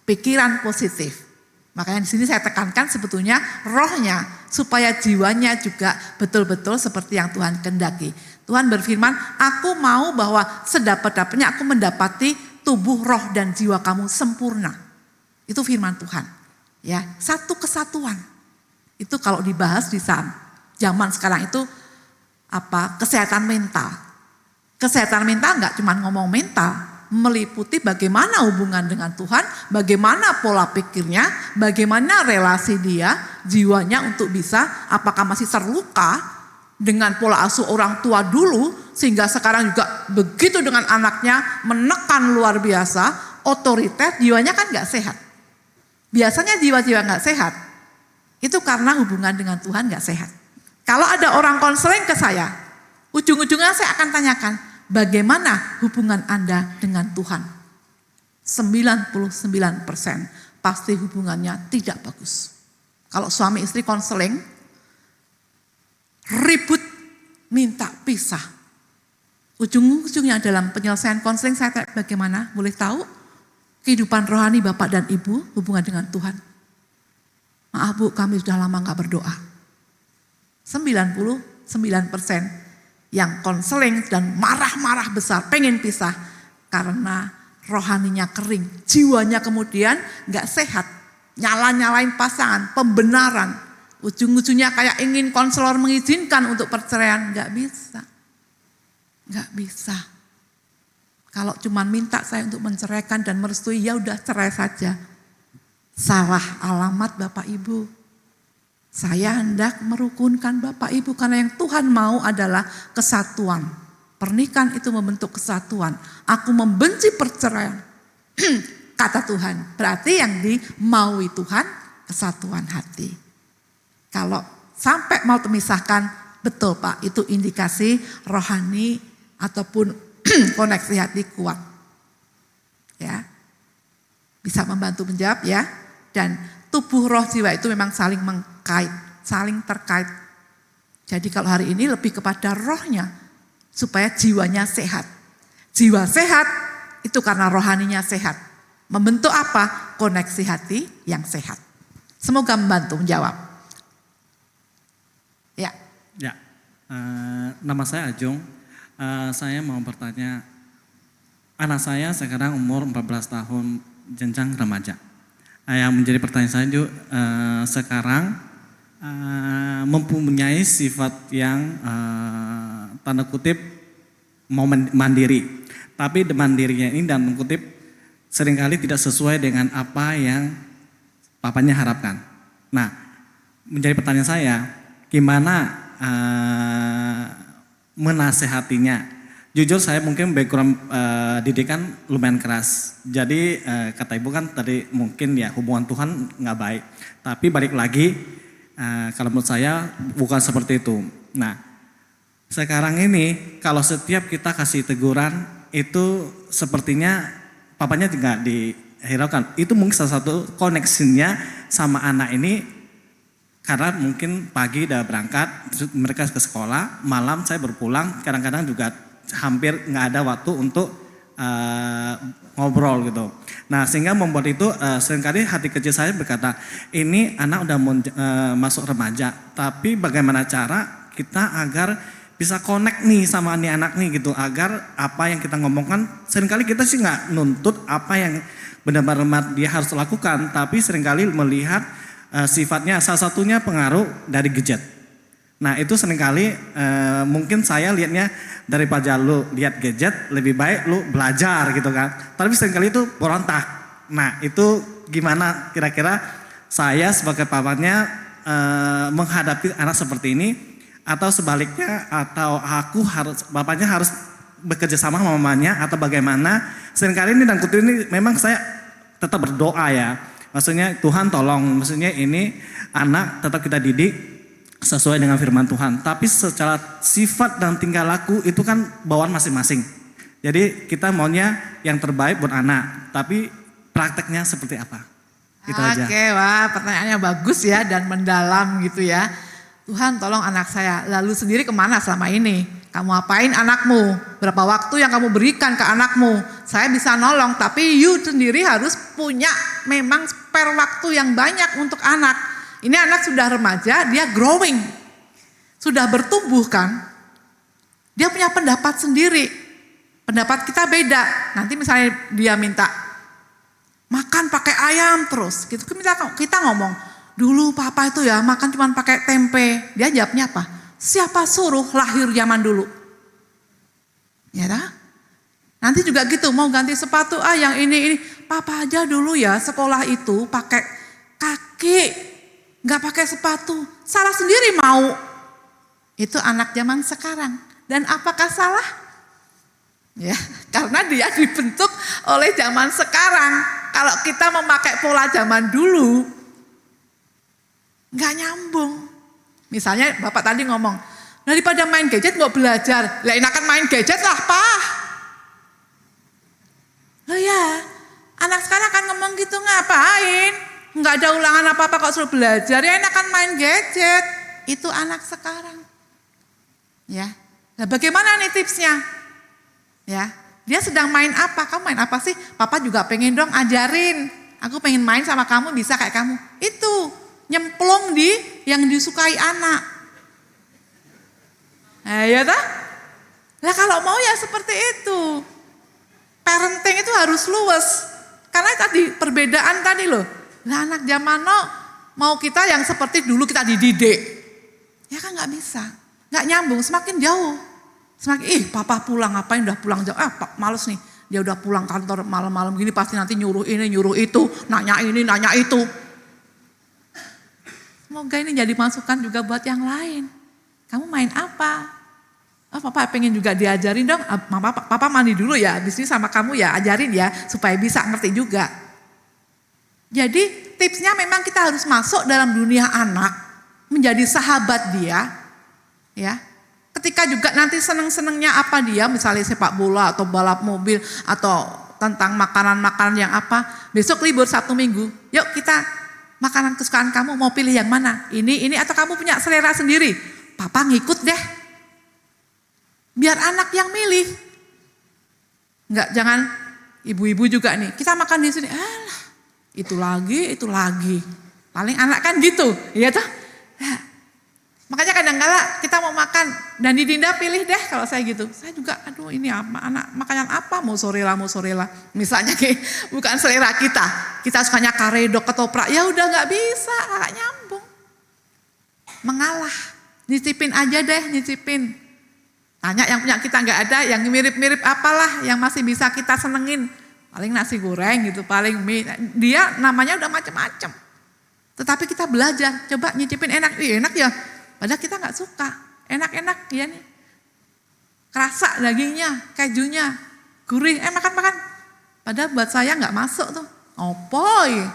pikiran positif. Makanya di sini saya tekankan sebetulnya rohnya, supaya jiwanya juga betul-betul seperti yang Tuhan kehendaki. Tuhan berfirman, aku mau bahwa sedapat-dapatnya aku mendapati tubuh, roh, dan jiwa kamu sempurna. Itu firman Tuhan. Ya, satu kesatuan. Itu kalau dibahas di zaman sekarang itu kesehatan mental. Kesehatan mental enggak cuma ngomong mental, meliputi bagaimana hubungan dengan Tuhan, bagaimana pola pikirnya, bagaimana relasi dia, jiwanya untuk bisa, apakah masih terluka dengan pola asuh orang tua dulu, sehingga sekarang juga begitu dengan anaknya, menekan luar biasa, otoriter, jiwanya kan gak sehat. Biasanya jiwa-jiwa gak sehat, itu karena hubungan dengan Tuhan gak sehat. Kalau ada orang konseling ke saya, ujung-ujungnya saya akan tanyakan, bagaimana hubungan Anda dengan Tuhan? 99% pasti hubungannya tidak bagus. Kalau suami istri konseling, ribut, minta pisah. Ujung-ujungnya dalam penyelesaian konseling saya tanya, bagaimana? Boleh tahu kehidupan rohani Bapak dan Ibu hubungan dengan Tuhan? Maaf Bu, kami sudah lama gak berdoa. 99% yang konseling dan marah-marah besar, pengen pisah. Karena rohaninya kering, jiwanya kemudian gak sehat. Nyala-nyalain pasangan, pembenaran. Ujung-ujungnya kayak ingin konselor mengizinkan untuk perceraian, nggak bisa, nggak bisa. Kalau cuma minta saya untuk menceraikan dan merestui, ya udah cerai saja. Salah alamat Bapak Ibu. Saya hendak merukunkan Bapak Ibu karena yang Tuhan mau adalah kesatuan. Pernikahan itu membentuk kesatuan. Aku membenci perceraian, kata Tuhan. Berarti yang dimaui Tuhan kesatuan hati. Kalau sampai mau memisahkan, betul Pak, itu indikasi rohani ataupun koneksi hati kuat. Ya, bisa membantu menjawab ya. Dan tubuh, roh, jiwa itu memang saling mengkait, saling terkait. Jadi kalau hari ini lebih kepada rohnya, supaya jiwanya sehat. Jiwa sehat itu karena rohaninya sehat. Membentuk apa? Koneksi hati yang sehat. Semoga membantu menjawab. Ya, nama saya Ajung. Saya mau bertanya, anak saya sekarang umur 14 tahun, jenjang remaja. Yang menjadi pertanyaan saya juga sekarang mempunyai sifat yang tanda kutip mau mandiri. Tapi mandirinya ini dan kutip seringkali tidak sesuai dengan apa yang papanya harapkan. Nah, menjadi pertanyaan saya, gimana menasehatinya? Jujur saya mungkin background didikan lumayan keras. Jadi kata ibu kan tadi mungkin ya hubungan Tuhan nggak baik. Tapi balik lagi kalau menurut saya bukan seperti itu. Nah sekarang ini kalau setiap kita kasih teguran itu sepertinya papanya nggak dihiraukan. Itu mungkin salah satu koneksinya sama anak ini. Karena mungkin pagi udah berangkat, mereka ke sekolah, malam saya berpulang, kadang-kadang juga hampir nggak ada waktu untuk ngobrol gitu. Nah sehingga membuat itu seringkali hati kecil saya berkata, ini anak udah mau masuk remaja, tapi bagaimana cara kita agar bisa connect nih sama nih anak nih gitu, agar apa yang kita ngomongkan, seringkali kita sih nggak nuntut apa yang benar-benar dia harus lakukan, tapi seringkali melihat sifatnya, salah satunya pengaruh dari gadget. Nah itu seringkali mungkin saya lihatnya daripada lu lihat gadget lebih baik lu belajar gitu kan. Tapi seringkali itu berontak. Nah itu gimana kira-kira saya sebagai papanya menghadapi anak seperti ini, atau sebaliknya, atau bapaknya harus bekerja sama sama mamanya atau bagaimana? Seringkali ini dan kutip ini memang saya tetap berdoa ya. Maksudnya Tuhan tolong, maksudnya ini anak tetap kita didik sesuai dengan firman Tuhan. Tapi secara sifat dan tingkah laku itu kan bawaan masing-masing. Jadi kita maunya yang terbaik buat anak, tapi prakteknya seperti apa? Itu aja. Oke, wah pertanyaannya bagus ya dan mendalam gitu ya. Tuhan tolong anak saya, lalu sendiri kemana selama ini? Kamu apain anakmu? Berapa waktu yang kamu berikan ke anakmu? Saya bisa nolong, tapi you sendiri harus punya memang spare waktu yang banyak untuk anak. Ini anak sudah remaja, dia growing, sudah bertumbuh kan. Dia punya pendapat sendiri, pendapat kita beda. Nanti misalnya dia minta makan pakai ayam terus, gitu kita ngomong, dulu papa itu ya makan cuma pakai tempe. Dia jawabnya apa? Siapa suruh lahir zaman dulu? Ya dah. Nanti juga gitu, mau ganti sepatu, yang ini. Papa aja dulu ya sekolah itu pakai kaki, nggak pakai sepatu. Salah sendiri mau. Itu anak zaman sekarang. Dan apakah salah? Ya, karena dia dibentuk oleh zaman sekarang. Kalau kita memakai pola zaman dulu, nggak nyambung. Misalnya Bapak tadi ngomong, daripada main gadget mau belajar, lah enakan main gadget lah Pak. Loh ya, anak sekarang kan ngomong gitu ngapain? Nggak ada ulangan apa-apa kok suruh belajar, ya enakan main gadget. Itu anak sekarang. Ya, nah bagaimana nih tipsnya? Ya, dia sedang main apa? Kamu main apa sih? Papa juga pengen dong ajarin. Aku pengen main sama kamu, bisa kayak kamu. Itu nyemplung di yang disukai anak. Ya tak? Nah kalau mau ya seperti itu. Parenting itu harus luas. Karena tadi perbedaan tadi loh. Nah anak zaman mau kita yang seperti dulu kita dididik. Ya kan gak bisa. Gak nyambung, semakin jauh. Semakin, papa pulang ngapain udah pulang jauh. Pak males nih. Dia udah pulang kantor malam-malam gini pasti nanti nyuruh ini, nyuruh itu. Nanya ini, nanya itu. Semoga ini jadi masukan juga buat yang lain. Kamu main apa? Papa pengen juga diajarin dong. Papa mandi dulu ya, habis ini sama kamu ya ajarin ya, supaya bisa ngerti juga. Jadi tipsnya memang kita harus masuk dalam dunia anak, menjadi sahabat dia. Ya, ketika juga nanti seneng-senengnya apa dia, misalnya sepak bola atau balap mobil atau tentang makanan-makanan yang apa. Besok libur Sabtu Minggu, yuk kita makanan kesukaan kamu mau pilih yang mana? Ini atau kamu punya selera sendiri? Papa ngikut deh. Biar anak yang milih. Enggak, jangan ibu-ibu juga nih. Kita makan di sini. Alah, itu lagi. Paling anak kan gitu, iya toh? Ya. Makanya kadang-kala kita mau makan dan Dinda pilih deh kalau saya gitu. Saya juga aduh ini apa anak makanan apa mau sorela. Misalnya bukan selera kita. Kita sukanya karedok ketoprak. Ya udah nggak bisa, nggak nyambung. Mengalah. Nyicipin aja deh, nyicipin. Tanya yang punya kita nggak ada, yang mirip-mirip apalah yang masih bisa kita senengin. Paling nasi goreng gitu, paling mie. Dia namanya udah macam-macam. Tetapi kita belajar, coba nyicipin enak ya. Padahal kita nggak suka, enak-enak ya nih. Kerasa dagingnya, kejunya, gurih, makan. Padahal buat saya nggak masuk tuh, opoy.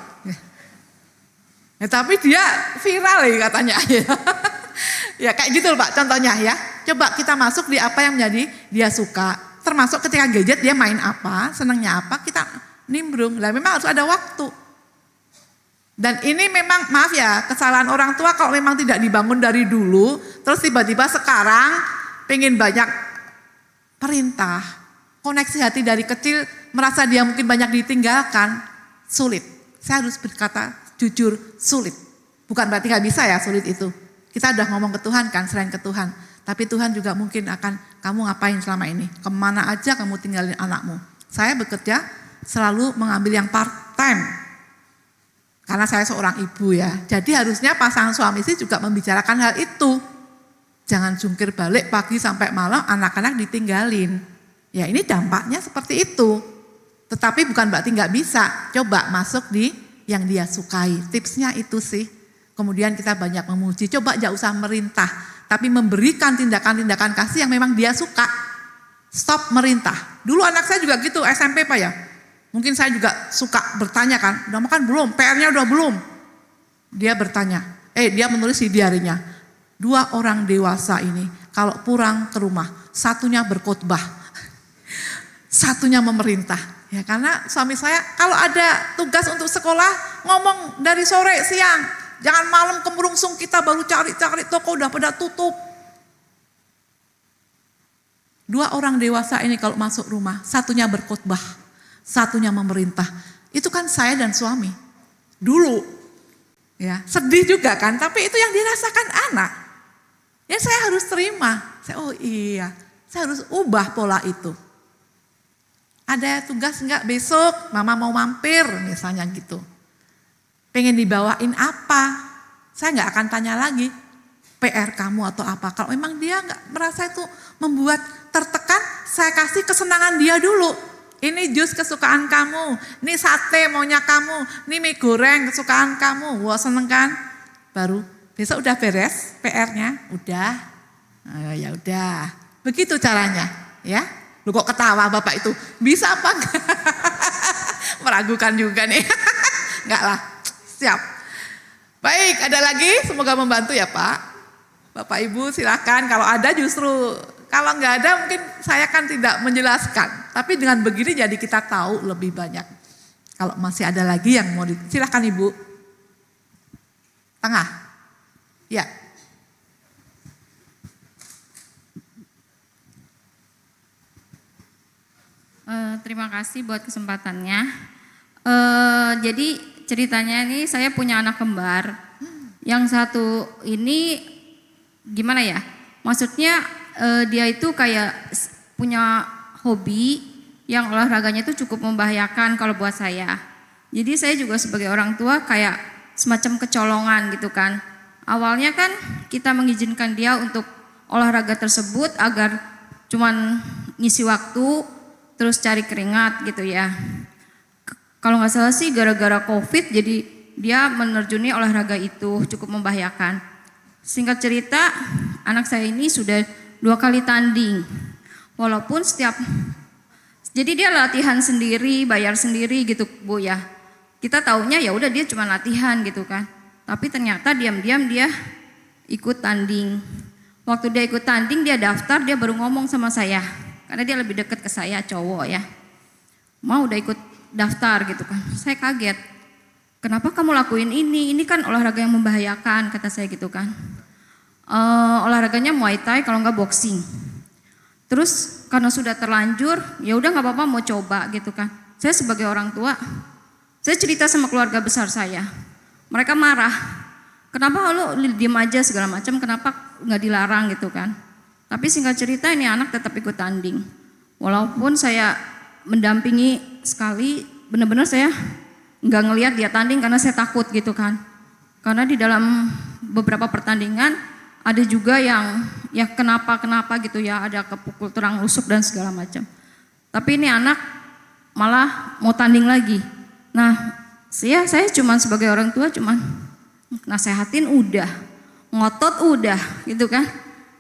Ya, tapi dia viral ya katanya. Ya kayak gitu loh Pak contohnya ya. Coba kita masuk di apa yang menjadi dia suka. Termasuk ketika gadget dia main apa, senangnya apa, kita nimbrung. Lah memang harus ada waktu. Dan ini memang maaf ya kesalahan orang tua kalau memang tidak dibangun dari dulu. Terus tiba-tiba sekarang pengen banyak perintah. Koneksi hati dari kecil merasa dia mungkin banyak ditinggalkan. Sulit. Saya harus berkata jujur sulit. Bukan berarti gak bisa ya sulit itu. Kita udah ngomong ke Tuhan kan selain ke Tuhan. Tapi Tuhan juga mungkin akan kamu ngapain selama ini. Kemana aja kamu tinggalin anakmu. Saya bekerja selalu mengambil yang part time. Karena saya seorang ibu ya, jadi harusnya pasangan suami istri juga membicarakan hal itu. Jangan jungkir balik pagi sampai malam anak-anak ditinggalin. Ya ini dampaknya seperti itu. Tetapi bukan berarti nggak bisa. Coba masuk di yang dia sukai. Tipsnya itu sih. Kemudian kita banyak memuji. Coba jangan usah merintah. Tapi memberikan tindakan-tindakan kasih yang memang dia suka. Stop merintah. Dulu anak saya juga gitu SMP Pak ya. Mungkin saya juga suka bertanya kan, udah makan belum? PR-nya udah belum? Dia bertanya, dia menulis di diarinya, 2 orang dewasa ini kalau pulang ke rumah, satunya berkhotbah. satunya memerintah. Ya, karena suami saya kalau ada tugas untuk sekolah ngomong dari sore siang, jangan malam kemerungsung kita baru cari-cari toko udah pada tutup. 2 orang dewasa ini kalau masuk rumah, satunya berkhotbah, satunya memerintah. Itu kan saya dan suami. Dulu, ya sedih juga kan, tapi itu yang dirasakan anak. Ya saya harus terima. Oh iya, saya harus ubah pola itu. Ada tugas enggak besok, mama mau mampir misalnya gitu. Pengen dibawain apa? Saya enggak akan tanya lagi PR kamu atau apa. Kalau memang dia enggak merasa itu membuat tertekan, saya kasih kesenangan dia dulu. Ini jus kesukaan kamu, ini sate maunya kamu, ini mie goreng kesukaan kamu. Wah seneng kan? Baru besok udah beres PR-nya, udah. Ya udah, begitu caranya, ya. Lu kok ketawa Bapak itu? Bisa apa enggak? Meragukan juga nih. Enggak lah, siap. Baik, ada lagi? Semoga membantu ya Pak. Bapak Ibu silakan, kalau ada justru, kalau enggak ada mungkin saya kan tidak menjelaskan. Tapi dengan begini jadi kita tahu lebih banyak. Kalau masih ada lagi yang mau silakan Ibu. Tengah. Ya. Terima kasih buat kesempatannya. Jadi ceritanya ini saya punya anak kembar. Yang satu ini gimana ya? Maksudnya dia itu kayak punya hobi yang olahraganya itu cukup membahayakan kalau buat saya. Jadi saya juga sebagai orang tua kayak semacam kecolongan gitu kan. Awalnya kan kita mengizinkan dia untuk olahraga tersebut agar cuman ngisi waktu, terus cari keringat gitu ya. Kalau nggak salah sih gara-gara COVID jadi dia menerjuni olahraga itu cukup membahayakan. Singkat cerita anak saya ini sudah 2 kali tanding. Walaupun jadi dia latihan sendiri, bayar sendiri gitu Bu ya. Kita taunya ya udah dia cuma latihan gitu kan. Tapi ternyata diam-diam dia ikut tanding. Waktu dia ikut tanding dia daftar, dia baru ngomong sama saya. Karena dia lebih dekat ke saya, cowok ya. Mau udah ikut daftar gitu kan. Saya kaget. Kenapa kamu lakuin ini? Ini kan olahraga yang membahayakan, kata saya gitu kan. Olahraganya Muay Thai kalau enggak boxing. Terus karena sudah terlanjur, ya udah nggak apa-apa mau coba gitu kan. Saya sebagai orang tua, saya cerita sama keluarga besar saya. Mereka marah. Kenapa lo diem aja segala macam? Kenapa nggak dilarang gitu kan? Tapi singkat cerita ini anak tetap ikut tanding. Walaupun saya mendampingi sekali, benar-benar saya nggak ngelihat dia tanding karena saya takut gitu kan. Karena di dalam beberapa pertandingan ada juga yang ya kenapa gitu ya, ada kepukul tulang rusuk dan segala macam. Tapi ini anak malah mau tanding lagi. Nah, saya cuma sebagai orang tua cuma nasehatin udah, ngotot udah gitu kan.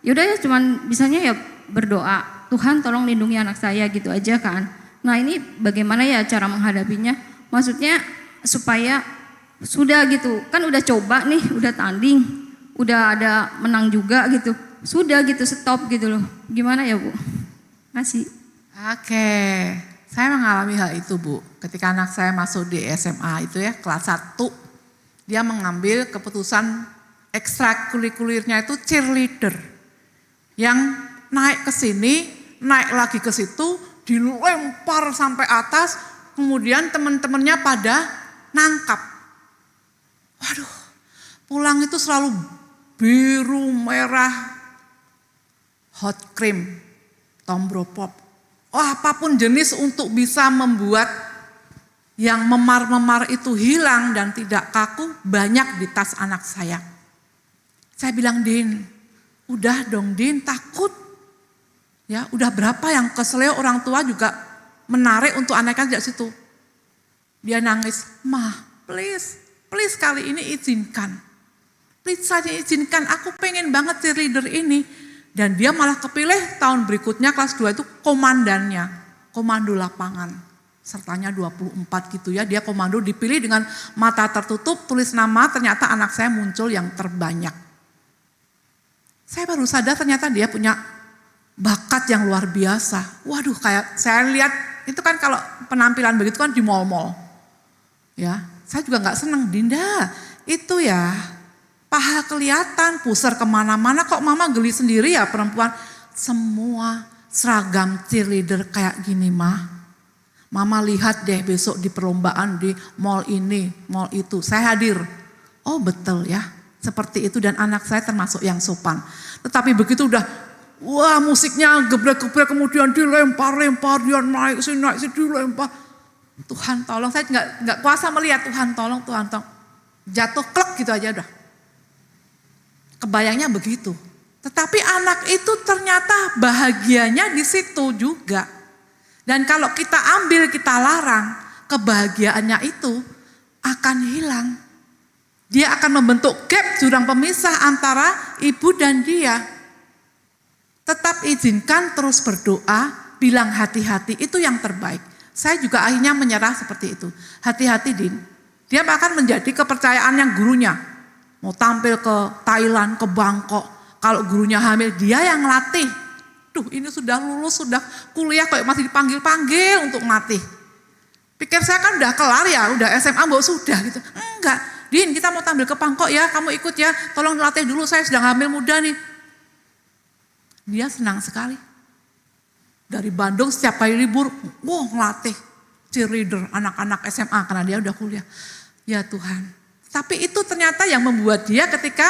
Yaudah ya cuman bisanya ya berdoa, Tuhan tolong lindungi anak saya gitu aja kan. Nah ini bagaimana ya cara menghadapinya, maksudnya supaya sudah gitu, kan udah coba nih, udah tanding, udah ada menang juga gitu, sudah gitu stop gitu loh, gimana ya Bu? Kasih. Oke, saya mengalami hal itu Bu, ketika anak saya masuk di SMA itu ya kelas 1, dia mengambil keputusan ekstrakurikulernya itu cheerleader. Yang naik ke sini, naik lagi ke situ, dilempar sampai atas, kemudian teman-temannya pada nangkap. Waduh, pulang itu selalu biru, merah, hot cream, tombropop. Apapun jenis untuk bisa membuat yang memar-memar itu hilang dan tidak kaku, banyak di tas anak saya. Saya bilang, Din, udah dong Din, takut. Ya, udah berapa yang keseleo orang tua juga menarik untuk anaknya dari situ. Dia nangis, "Mah, please kali ini izinkan. Please saja izinkan, aku pengen banget cheerleader ini." Dan dia malah kepilih tahun berikutnya kelas 2 itu komandannya, komando lapangan. Sertanya 24 gitu ya, dia komando dipilih dengan mata tertutup, tulis nama, ternyata anak saya muncul yang terbanyak. Saya baru sadar ternyata dia punya bakat yang luar biasa. Waduh, kayak saya lihat itu kan kalau penampilan begitu kan di mall-mall. Ya, saya juga nggak senang. Dinda, itu ya paha kelihatan, pusar kemana-mana, kok mama geli sendiri ya perempuan. Semua seragam cheerleader kayak gini mah. Mama lihat deh besok di perlombaan di mall ini, mall itu. Saya hadir. Oh betul ya, seperti itu dan anak saya termasuk yang sopan. Tetapi begitu udah, wah musiknya gebrek-gebrek kemudian dilempar-lempar, dia naik sini dilempar. Tuhan tolong, saya nggak kuasa melihat. Tuhan tolong, jatuh klek gitu aja udah. Kebayangnya begitu. Tetapi anak itu ternyata bahagianya di situ juga. Dan kalau kita ambil, kita larang, kebahagiaannya itu akan hilang. Dia akan membentuk gap, jurang pemisah antara ibu dan dia. Tetap izinkan terus berdoa, bilang hati-hati, itu yang terbaik. Saya juga akhirnya menyerah seperti itu. Hati-hati Din, dia akan menjadi kepercayaan yang gurunya. Mau tampil ke Thailand, ke Bangkok, kalau gurunya hamil dia yang ngelatih. Duh ini sudah lulus, sudah kuliah kok masih dipanggil-panggil untuk ngelatih. Pikir saya kan udah kelar ya, udah SMA bawa sudah gitu. Enggak, Din kita mau tampil ke Bangkok ya, kamu ikut ya, tolong latih dulu saya sedang hamil muda nih. Dia senang sekali. Dari Bandung setiap kali libur, wah ngelatih cheerleader anak-anak SMA karena dia udah kuliah. Ya Tuhan. Tapi itu ternyata yang membuat dia ketika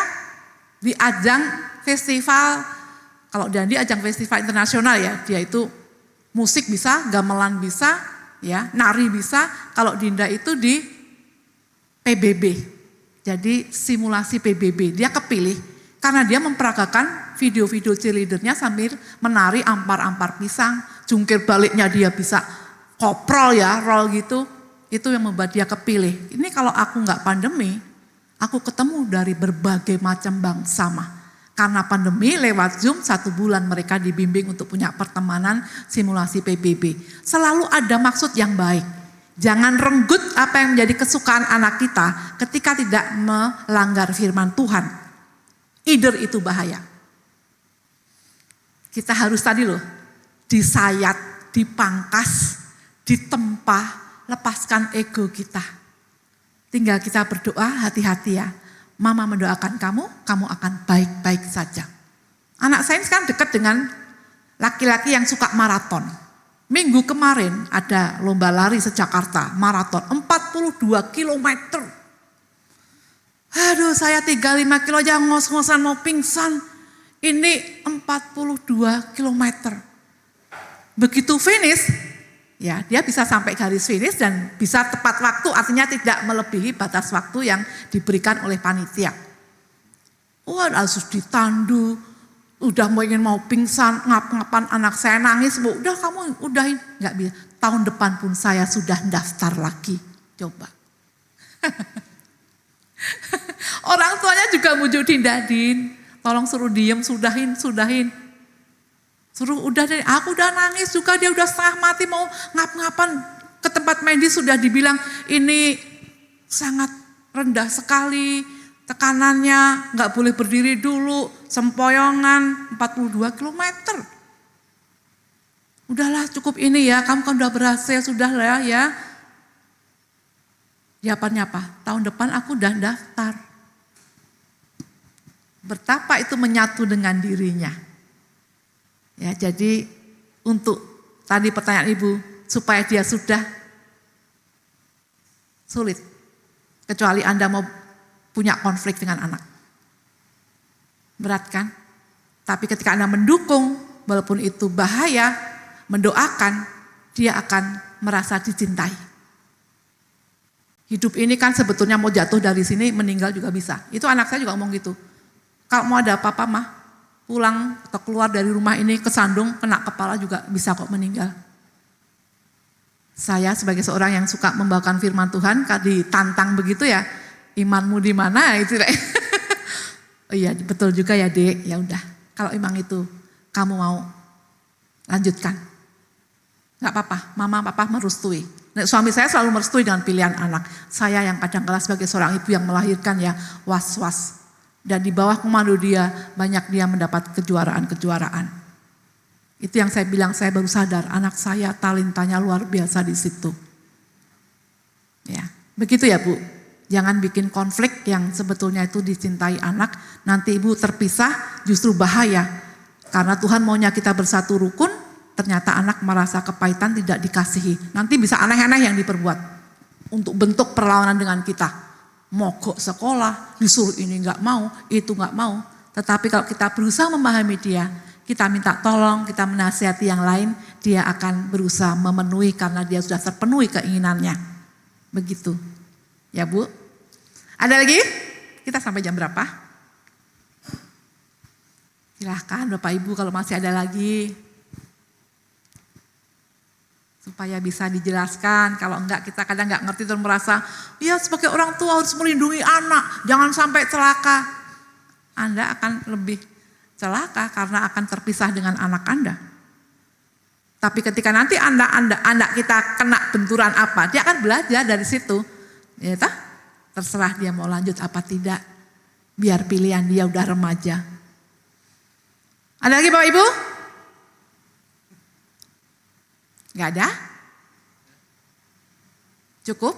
di ajang festival, kalau dia di ajang festival internasional ya, dia itu musik bisa, gamelan bisa, ya, nari bisa. Kalau Dinda itu di PBB, jadi simulasi PBB, dia kepilih karena dia memperagakan video-video cheerleadernya sambil menari ampar-ampar pisang, jungkir baliknya dia bisa koprol ya, roll gitu, itu yang membuat dia kepilih. Ini kalau aku nggak pandemi, aku ketemu dari berbagai macam bangsa mah. Karena pandemi lewat Zoom 1 bulan mereka dibimbing untuk punya pertemanan simulasi PBB. Selalu ada maksud yang baik. Jangan renggut apa yang menjadi kesukaan anak kita ketika tidak melanggar firman Tuhan. Either itu bahaya. Kita harus tadi loh, disayat, dipangkas, ditempa, lepaskan ego kita. Tinggal kita berdoa, hati-hati ya. Mama mendoakan kamu, kamu akan baik-baik saja. Anak saya sekarang dekat dengan laki-laki yang suka maraton. Minggu kemarin ada lomba lari se-Jakarta, maraton 42 kilometer. Aduh saya 35 kilo aja ngos-ngosan mau pingsan. Ini 42 kilometer. Begitu finish, ya dia bisa sampai garis finish dan bisa tepat waktu, artinya tidak melebihi batas waktu yang diberikan oleh panitia. Wah harus ditandu, udah mau pingsan, ngap-ngapan anak saya nangis, bu, udah kamu udahin, nggak bisa. Tahun depan pun saya sudah daftar lagi, coba. Orang tuanya juga muncul Din, tolong suruh diem, sudahin. Suruh udah deh, aku udah nangis juga, dia udah setengah mati mau ngap-ngapan ke tempat medis sudah dibilang ini sangat rendah sekali tekanannya, nggak boleh berdiri dulu, sempoyongan 42 kilometer. Udahlah cukup ini ya, kamu kan udah berhasil, sudah lah ya. Jawabannya apa? Tahun depan aku udah daftar. Betapa itu menyatu dengan dirinya. Ya, jadi untuk tadi pertanyaan Ibu, supaya dia sudah sulit. Kecuali Anda mau punya konflik dengan anak. Berat kan? Tapi ketika Anda mendukung, walaupun itu bahaya, mendoakan, dia akan merasa dicintai. Hidup ini kan sebetulnya mau jatuh dari sini, meninggal juga bisa. Itu anak saya juga ngomong gitu. Kalau mau ada apa-apa mah, pulang atau keluar dari rumah ini kesandung, kena kepala juga bisa kok meninggal. Saya sebagai seorang yang suka membawakan firman Tuhan, ditantang begitu ya, imanmu di mana itu. Oh iya betul juga ya Dek, ya udah. Kalau emang itu kamu mau lanjutkan, nggak apa-apa, mama papa merestui. Nah, suami saya selalu merestui dengan pilihan anak. Saya yang kadang-kadang sebagai seorang ibu yang melahirkan ya was-was. Dan di bawah komando dia, banyak dia mendapat kejuaraan-kejuaraan. Itu yang saya bilang, saya baru sadar anak saya talentanya luar biasa di situ. Ya, begitu ya Bu. Jangan bikin konflik yang sebetulnya itu dicintai anak, nanti ibu terpisah justru bahaya. Karena Tuhan maunya kita bersatu rukun, ternyata anak merasa kepahitan tidak dikasihi. Nanti bisa aneh-aneh yang diperbuat untuk bentuk perlawanan dengan kita. Mogok sekolah, disuruh ini nggak mau, itu nggak mau. Tetapi kalau kita berusaha memahami dia, kita minta tolong, kita menasihati yang lain, dia akan berusaha memenuhi karena dia sudah terpenuhi keinginannya. Begitu. Ya Bu. Ada lagi? Kita sampai jam berapa? Silahkan Bapak Ibu kalau masih ada lagi. Supaya bisa dijelaskan, kalau enggak kita kadang enggak ngerti dan merasa, ya sebagai orang tua harus melindungi anak, jangan sampai celaka. Anda akan lebih celaka karena akan terpisah dengan anak Anda. Tapi ketika nanti anak kita kena benturan apa, dia akan belajar dari situ. Ya toh? Terserah dia mau lanjut apa tidak, biar pilihan dia udah remaja. Ada lagi Bapak Ibu? Gak ada? Cukup?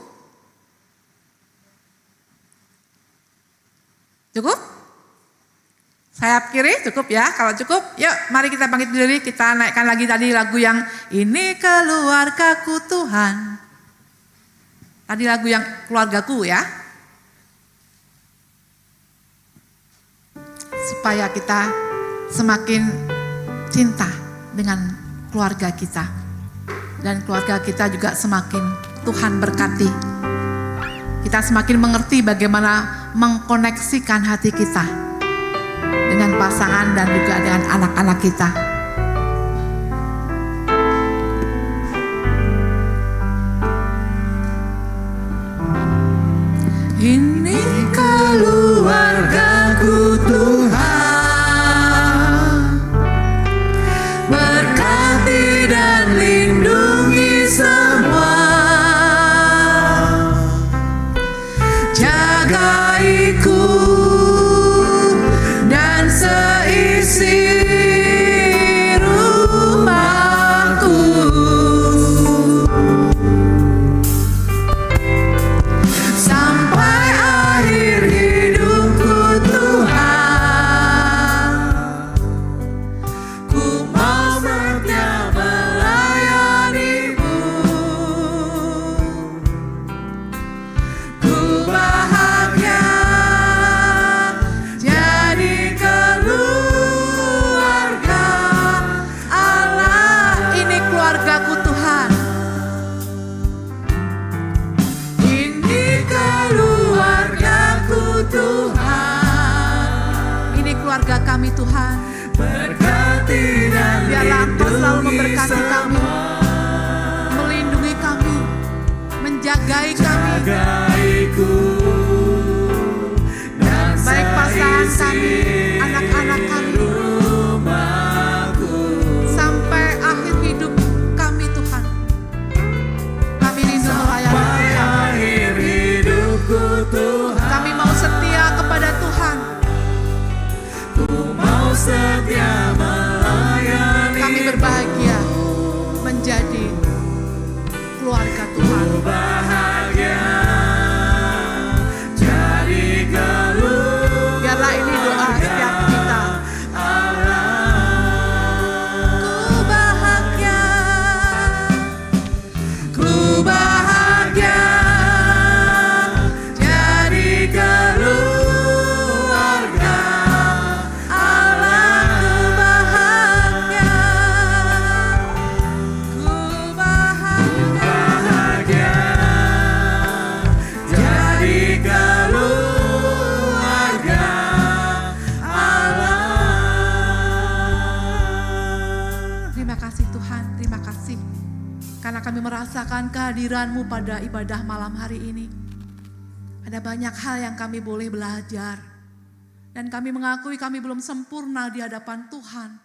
Cukup? Sayap kiri cukup ya? Kalau cukup, yuk mari kita bangkit berdiri, kita naikkan lagi tadi lagu yang Ini Keluargaku Tuhan. Tadi lagu yang keluargaku ya. Supaya kita semakin cinta dengan keluarga kita. Dan keluarga kita juga semakin Tuhan berkati. Kita semakin mengerti bagaimana mengkoneksikan hati kita dengan pasangan dan juga dengan anak-anak kita. Ini keluargaku Tuhan, berkati dan lindungi semua, jagaiku dan seisi rumahku, sampai akhir hidupku Tuhan. Ku mau setia melayanimu, ku bahagia jadi keluarga Allah. Ini keluargaku Tuhan. Ini keluargaku Tuhan. Ini keluarga kami Tuhan. Berkati dan Biarlah Engkau selalu memberkati lindungi kami, melindungi kami, menjagai kami, jagaiku dan baik pasangan kami, seisi anak-anak kami, rumahku. sampai akhir hidup kami Tuhan. Kami rindu melayani Tuhan. Akhir hidupku Tuhan, Kami mau setia kepada Tuhan. ku mau setia melayani. Kami berbahagia menjadi keluarga Tuhan. Bahagia jadi keluarga Biarlah ini doa setiap kita. Ku bahagia, ku bahagia jadi keluarga Allah. Ku bahagia, jadi keluarga Allah. Terima kasih Tuhan, terima kasih. Karena kami merasakan kehadiran-Mu pada ibadah malam hari ini. Ada banyak hal yang kami boleh belajar. Dan kami mengakui kami belum sempurna di hadapan Tuhan.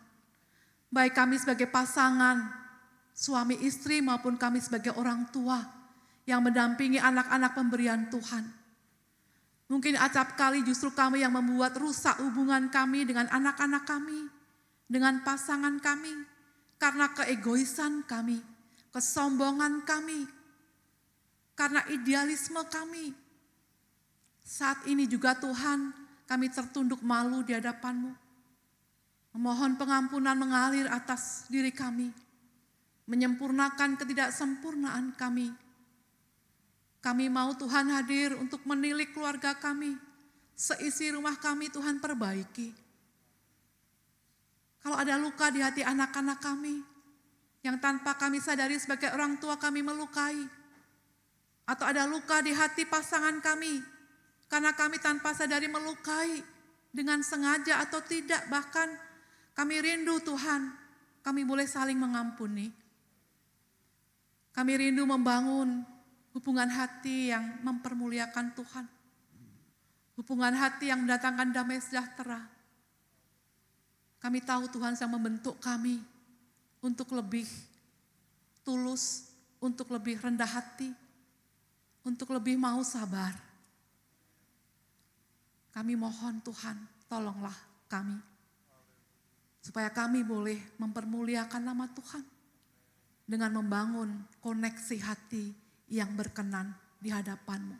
Baik kami sebagai pasangan, suami istri maupun kami sebagai orang tua yang mendampingi anak-anak pemberian Tuhan. Mungkin acap kali justru kami yang membuat rusak hubungan kami dengan anak-anak kami, dengan pasangan kami, karena keegoisan kami, kesombongan kami, karena idealisme kami. Saat ini juga Tuhan, kami tertunduk malu di hadapan-Mu. Memohon pengampunan mengalir atas diri kami, menyempurnakan ketidaksempurnaan kami. Kami mau Tuhan hadir untuk menilik keluarga kami, seisi rumah kami Tuhan perbaiki. Kalau ada luka di hati anak-anak kami, yang tanpa kami sadari sebagai orang tua kami melukai, atau ada luka di hati pasangan kami, karena kami tanpa sadari melukai dengan sengaja atau tidak, bahkan kami rindu Tuhan, kami boleh saling mengampuni. Kami rindu membangun hubungan hati yang mempermuliakan Tuhan. Hubungan hati yang mendatangkan damai sejahtera. Kami tahu Tuhan sedang membentuk kami untuk lebih tulus, untuk lebih rendah hati, untuk lebih mau sabar. Kami mohon Tuhan, tolonglah kami. Supaya kami boleh mempermuliakan nama Tuhan dengan membangun koneksi hati yang berkenan di hadapan-Mu.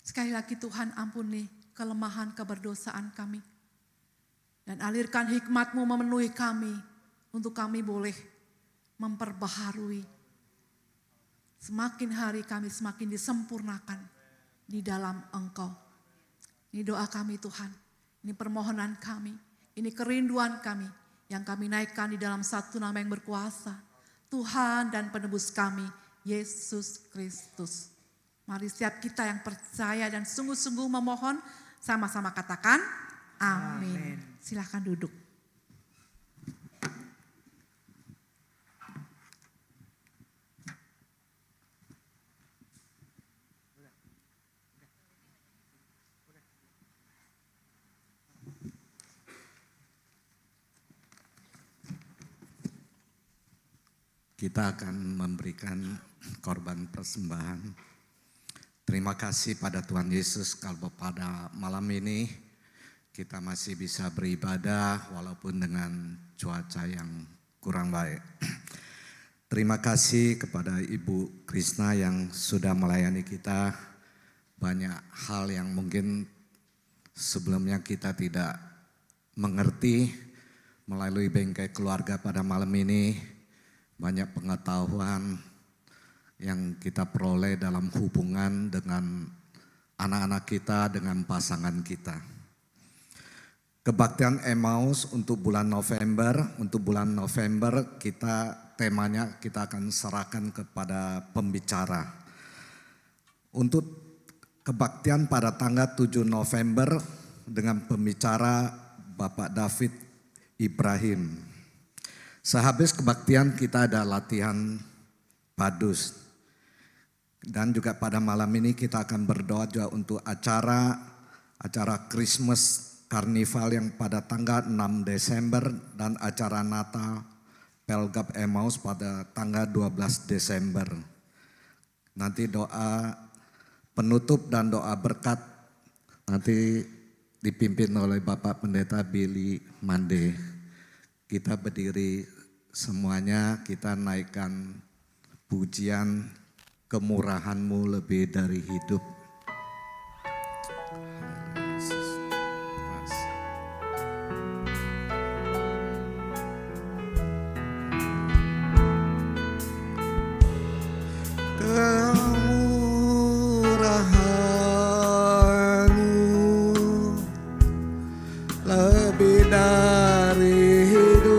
Sekali lagi Tuhan, ampuni kelemahan keberdosaan kami. Dan alirkan hikmat-Mu memenuhi kami untuk kami boleh memperbaharui. Semakin hari kami semakin disempurnakan di dalam Engkau. Ini doa kami Tuhan, ini permohonan kami, ini kerinduan kami yang kami naikkan di dalam satu nama yang berkuasa. Tuhan dan penebus kami, Yesus Kristus. Mari setiap kita yang percaya dan sungguh-sungguh memohon, sama-sama katakan amin. Silahkan duduk. Kita akan memberikan korban persembahan. Terima kasih pada Tuhan Yesus kalau pada malam ini kita masih bisa beribadah walaupun dengan cuaca yang kurang baik. Terima kasih kepada Ibu Krisna yang sudah melayani kita. Banyak hal yang mungkin sebelumnya kita tidak mengerti melalui bingkai keluarga pada malam ini. Banyak pengetahuan yang kita peroleh dalam hubungan dengan anak-anak kita, dengan pasangan kita. Kebaktian Emmaus untuk bulan November kita temanya kita akan serahkan kepada pembicara. Untuk kebaktian pada tanggal 7 November dengan pembicara Bapak David Ibrahim. Sehabis kebaktian kita ada latihan padus. Dan juga pada malam ini kita akan berdoa juga untuk acara Christmas Carnival yang pada tanggal 6 Desember dan acara Natal Pelgap Emmaus pada tanggal 12 Desember. Nanti doa penutup dan doa berkat nanti dipimpin oleh Bapak Pendeta Billy Mande. Kita berdiri semuanya, kita naikkan pujian kemurahan-Mu lebih dari hidup. Kemurahan-Mu lebih dari hidup.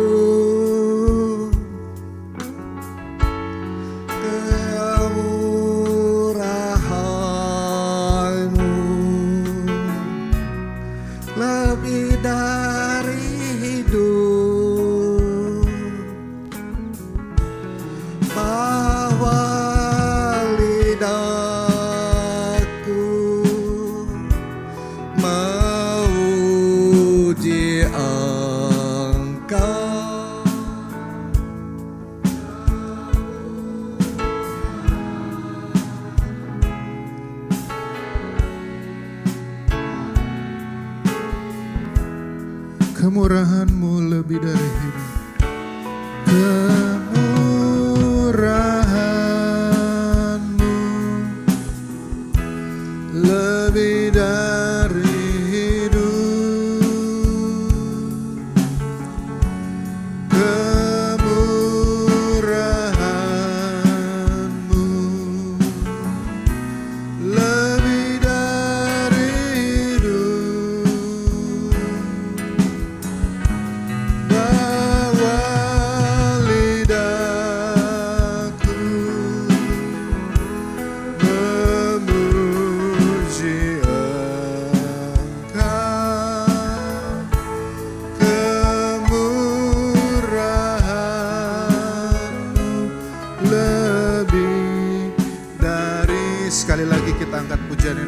Kemurahan-Mu lebih dari hidup. Bahwa lidahku memuji Engkau. Kemurahan-Mu lebih dari hidup.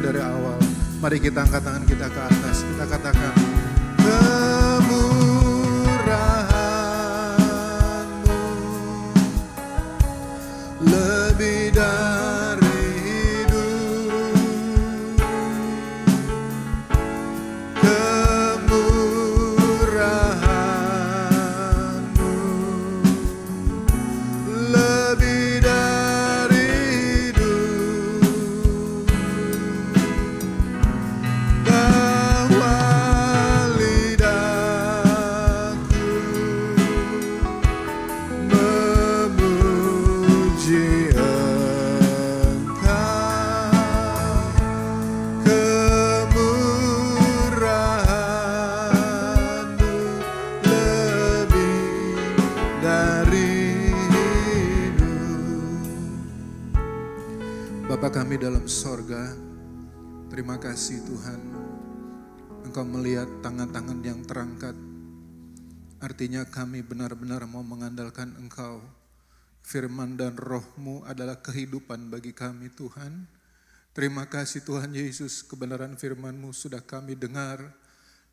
dari awal. Mari kita angkat tangan kita ke atas. Kita katakan, kemurahan-Mu lebih dari hidup. Kemurahan-Mu lebih dari hidup. Bahwa lidahku memuji Engkau. Kemurahan-Mu lebih dari hidup. Bapa kami dalam sorga, terima kasih Tuhan, Engkau melihat tangan-tangan yang terangkat. Artinya kami benar-benar mau mengandalkan Engkau. Firman dan Roh-Mu adalah kehidupan bagi kami Tuhan. Terima kasih Tuhan Yesus, kebenaran firman-Mu sudah kami dengar.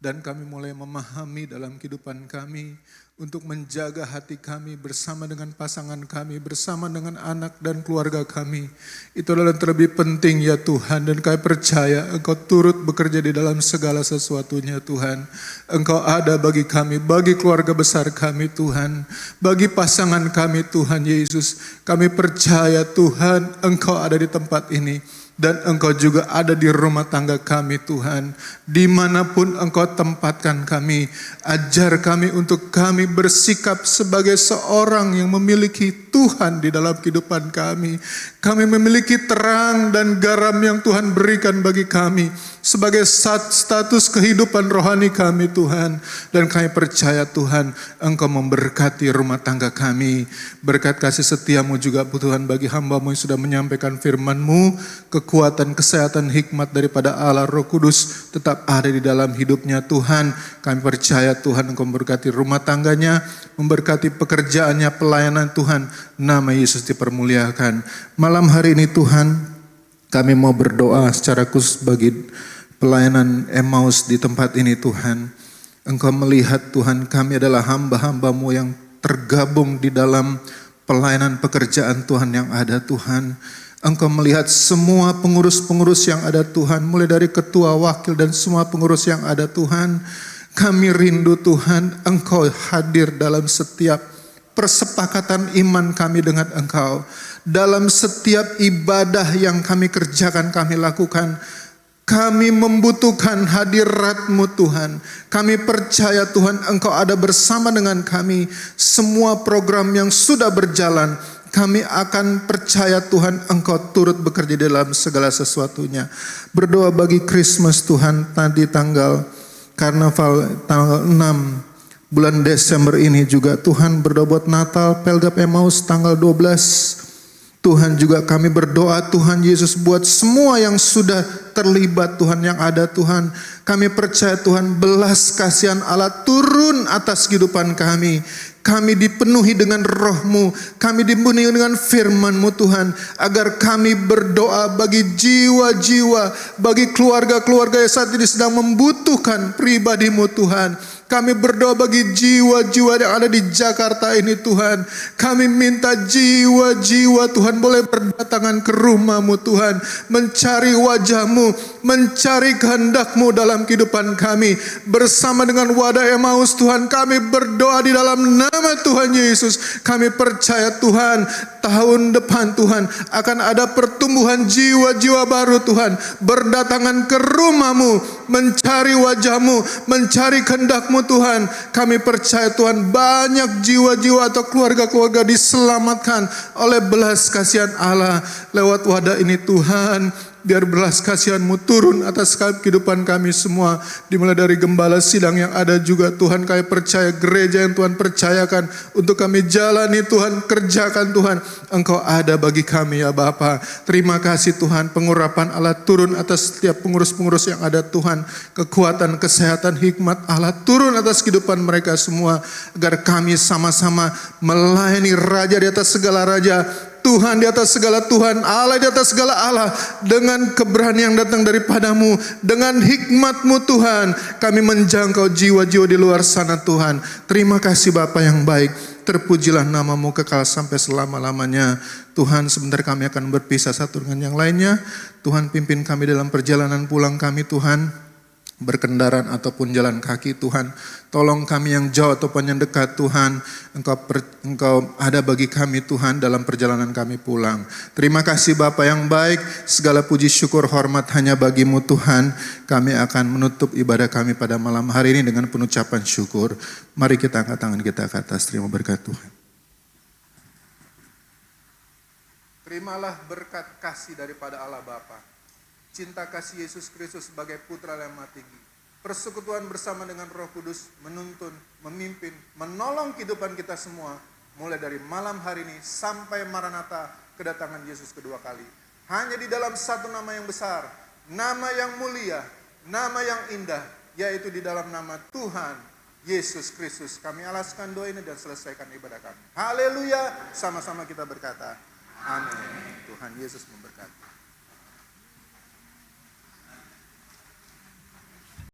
Dan kami mulai memahami dalam kehidupan kami untuk menjaga hati kami bersama dengan pasangan kami, bersama dengan anak dan keluarga kami. Itu adalah yang terlebih penting ya Tuhan, dan kami percaya Engkau turut bekerja di dalam segala sesuatunya Tuhan. Engkau ada bagi kami, bagi keluarga besar kami Tuhan, bagi pasangan kami Tuhan Yesus. Kami percaya Tuhan Engkau ada di tempat ini. Dan Engkau juga ada di rumah tangga kami Tuhan. Dimanapun Engkau tempatkan kami, ajar kami untuk kami bersikap sebagai seorang yang memiliki Tuhan di dalam kehidupan kami. Kami memiliki terang dan garam yang Tuhan berikan bagi kami sebagai status kehidupan rohani kami Tuhan. Dan kami percaya Tuhan Engkau memberkati rumah tangga kami. Berkat kasih setia-Mu juga Tuhan bagi hamba-Mu yang sudah menyampaikan firman-Mu. Kekuatan, kesehatan, hikmat daripada Allah Roh Kudus tetap ada di dalam hidupnya Tuhan. Kami percaya Tuhan Engkau memberkati rumah tangganya, memberkati pekerjaannya, pelayanan Tuhan. Nama Yesus dipermuliakan. Malam hari ini Tuhan, kami mau berdoa secara khusus bagi pelayanan Emmaus di tempat ini Tuhan. Engkau melihat Tuhan kami adalah hamba-hamba-Mu yang tergabung di dalam pelayanan pekerjaan Tuhan yang ada Tuhan. Engkau melihat semua pengurus-pengurus yang ada Tuhan, mulai dari ketua, wakil, dan semua pengurus yang ada Tuhan. Kami rindu Tuhan, Engkau hadir dalam setiap persepakatan iman kami dengan Engkau. Dalam setiap ibadah yang kami kerjakan, kami lakukan, kami membutuhkan hadirat-Mu Tuhan. Kami percaya Tuhan Engkau ada bersama dengan kami. Semua program yang sudah berjalan, kami akan percaya Tuhan Engkau turut bekerja dalam segala sesuatunya. Berdoa bagi Christmas Tuhan, tadi tanggal Karnaval tanggal 6 bulan Desember ini juga Tuhan, berdoa buat Natal Pelgap Emmaus tanggal 12. Tuhan juga kami berdoa Tuhan Yesus buat semua yang sudah terlibat Tuhan yang ada Tuhan. Kami percaya Tuhan belas kasihan Allah turun atas kehidupan kami. Kami dipenuhi dengan Roh-Mu, kami dipenuhi dengan firman-Mu Tuhan, agar kami berdoa bagi jiwa-jiwa, bagi keluarga-keluarga yang saat ini sedang membutuhkan pribadi-Mu Tuhan. Kami berdoa bagi jiwa-jiwa yang ada di Jakarta ini Tuhan. Kami minta jiwa-jiwa Tuhan boleh berdatangan ke rumah-Mu Tuhan, mencari wajah-Mu, mencari kehendak-Mu dalam kehidupan kami. Bersama dengan wadah Emmaus Tuhan, kami berdoa di dalam nama Tuhan Yesus. Kami percaya Tuhan, tahun depan Tuhan akan ada pertumbuhan jiwa-jiwa baru Tuhan, berdatangan ke rumah-Mu, mencari wajah-Mu, mencari kehendak-Mu Tuhan. Kami percaya Tuhan banyak jiwa-jiwa atau keluarga-keluarga diselamatkan oleh belas kasihan Allah lewat wadah ini Tuhan. Biar belas kasihan-Mu turun atas kehidupan kami semua. Dimulai dari gembala sidang yang ada juga Tuhan. Kami percaya gereja yang Tuhan percayakan untuk kami jalani Tuhan, kerjakan Tuhan. Engkau ada bagi kami ya Bapa. Terima kasih Tuhan, pengurapan Allah turun atas setiap pengurus-pengurus yang ada Tuhan. Kekuatan, kesehatan, hikmat Allah turun atas kehidupan mereka semua. Agar kami sama-sama melayani Raja di atas segala raja, Tuhan di atas segala Tuhan, Allah di atas segala Allah. Dengan keberanian yang datang daripadamu, dengan hikmat-Mu Tuhan, kami menjangkau jiwa-jiwa di luar sana Tuhan. Terima kasih Bapa yang baik. Terpujilah nama-Mu kekal sampai selama-lamanya. Tuhan, sebentar kami akan berpisah satu dengan yang lainnya. Tuhan, pimpin kami dalam perjalanan pulang kami Tuhan. Berkendaraan ataupun jalan kaki Tuhan. Tolong kami yang jauh ataupun yang dekat Tuhan. Engkau ada bagi kami Tuhan dalam perjalanan kami pulang. Terima kasih Bapa yang baik. Segala puji syukur hormat hanya bagi-Mu Tuhan. Kami akan menutup ibadah kami pada malam hari ini dengan pengucapan syukur. Mari kita angkat tangan kita ke atas. Terima berkat Tuhan. Terimalah berkat kasih daripada Allah Bapa. Cinta kasih Yesus Kristus sebagai Putra yang Maha Tinggi. Persekutuan bersama dengan Roh Kudus menuntun, memimpin, menolong kehidupan kita semua. Mulai dari malam hari ini sampai Maranatha, kedatangan Yesus kedua kali. Hanya di dalam satu nama yang besar, nama yang mulia, nama yang indah, yaitu di dalam nama Tuhan Yesus Kristus. Kami alaskan doa ini dan selesaikan ibadah kami. Haleluya, sama-sama kita berkata, amin. Tuhan Yesus memberkati.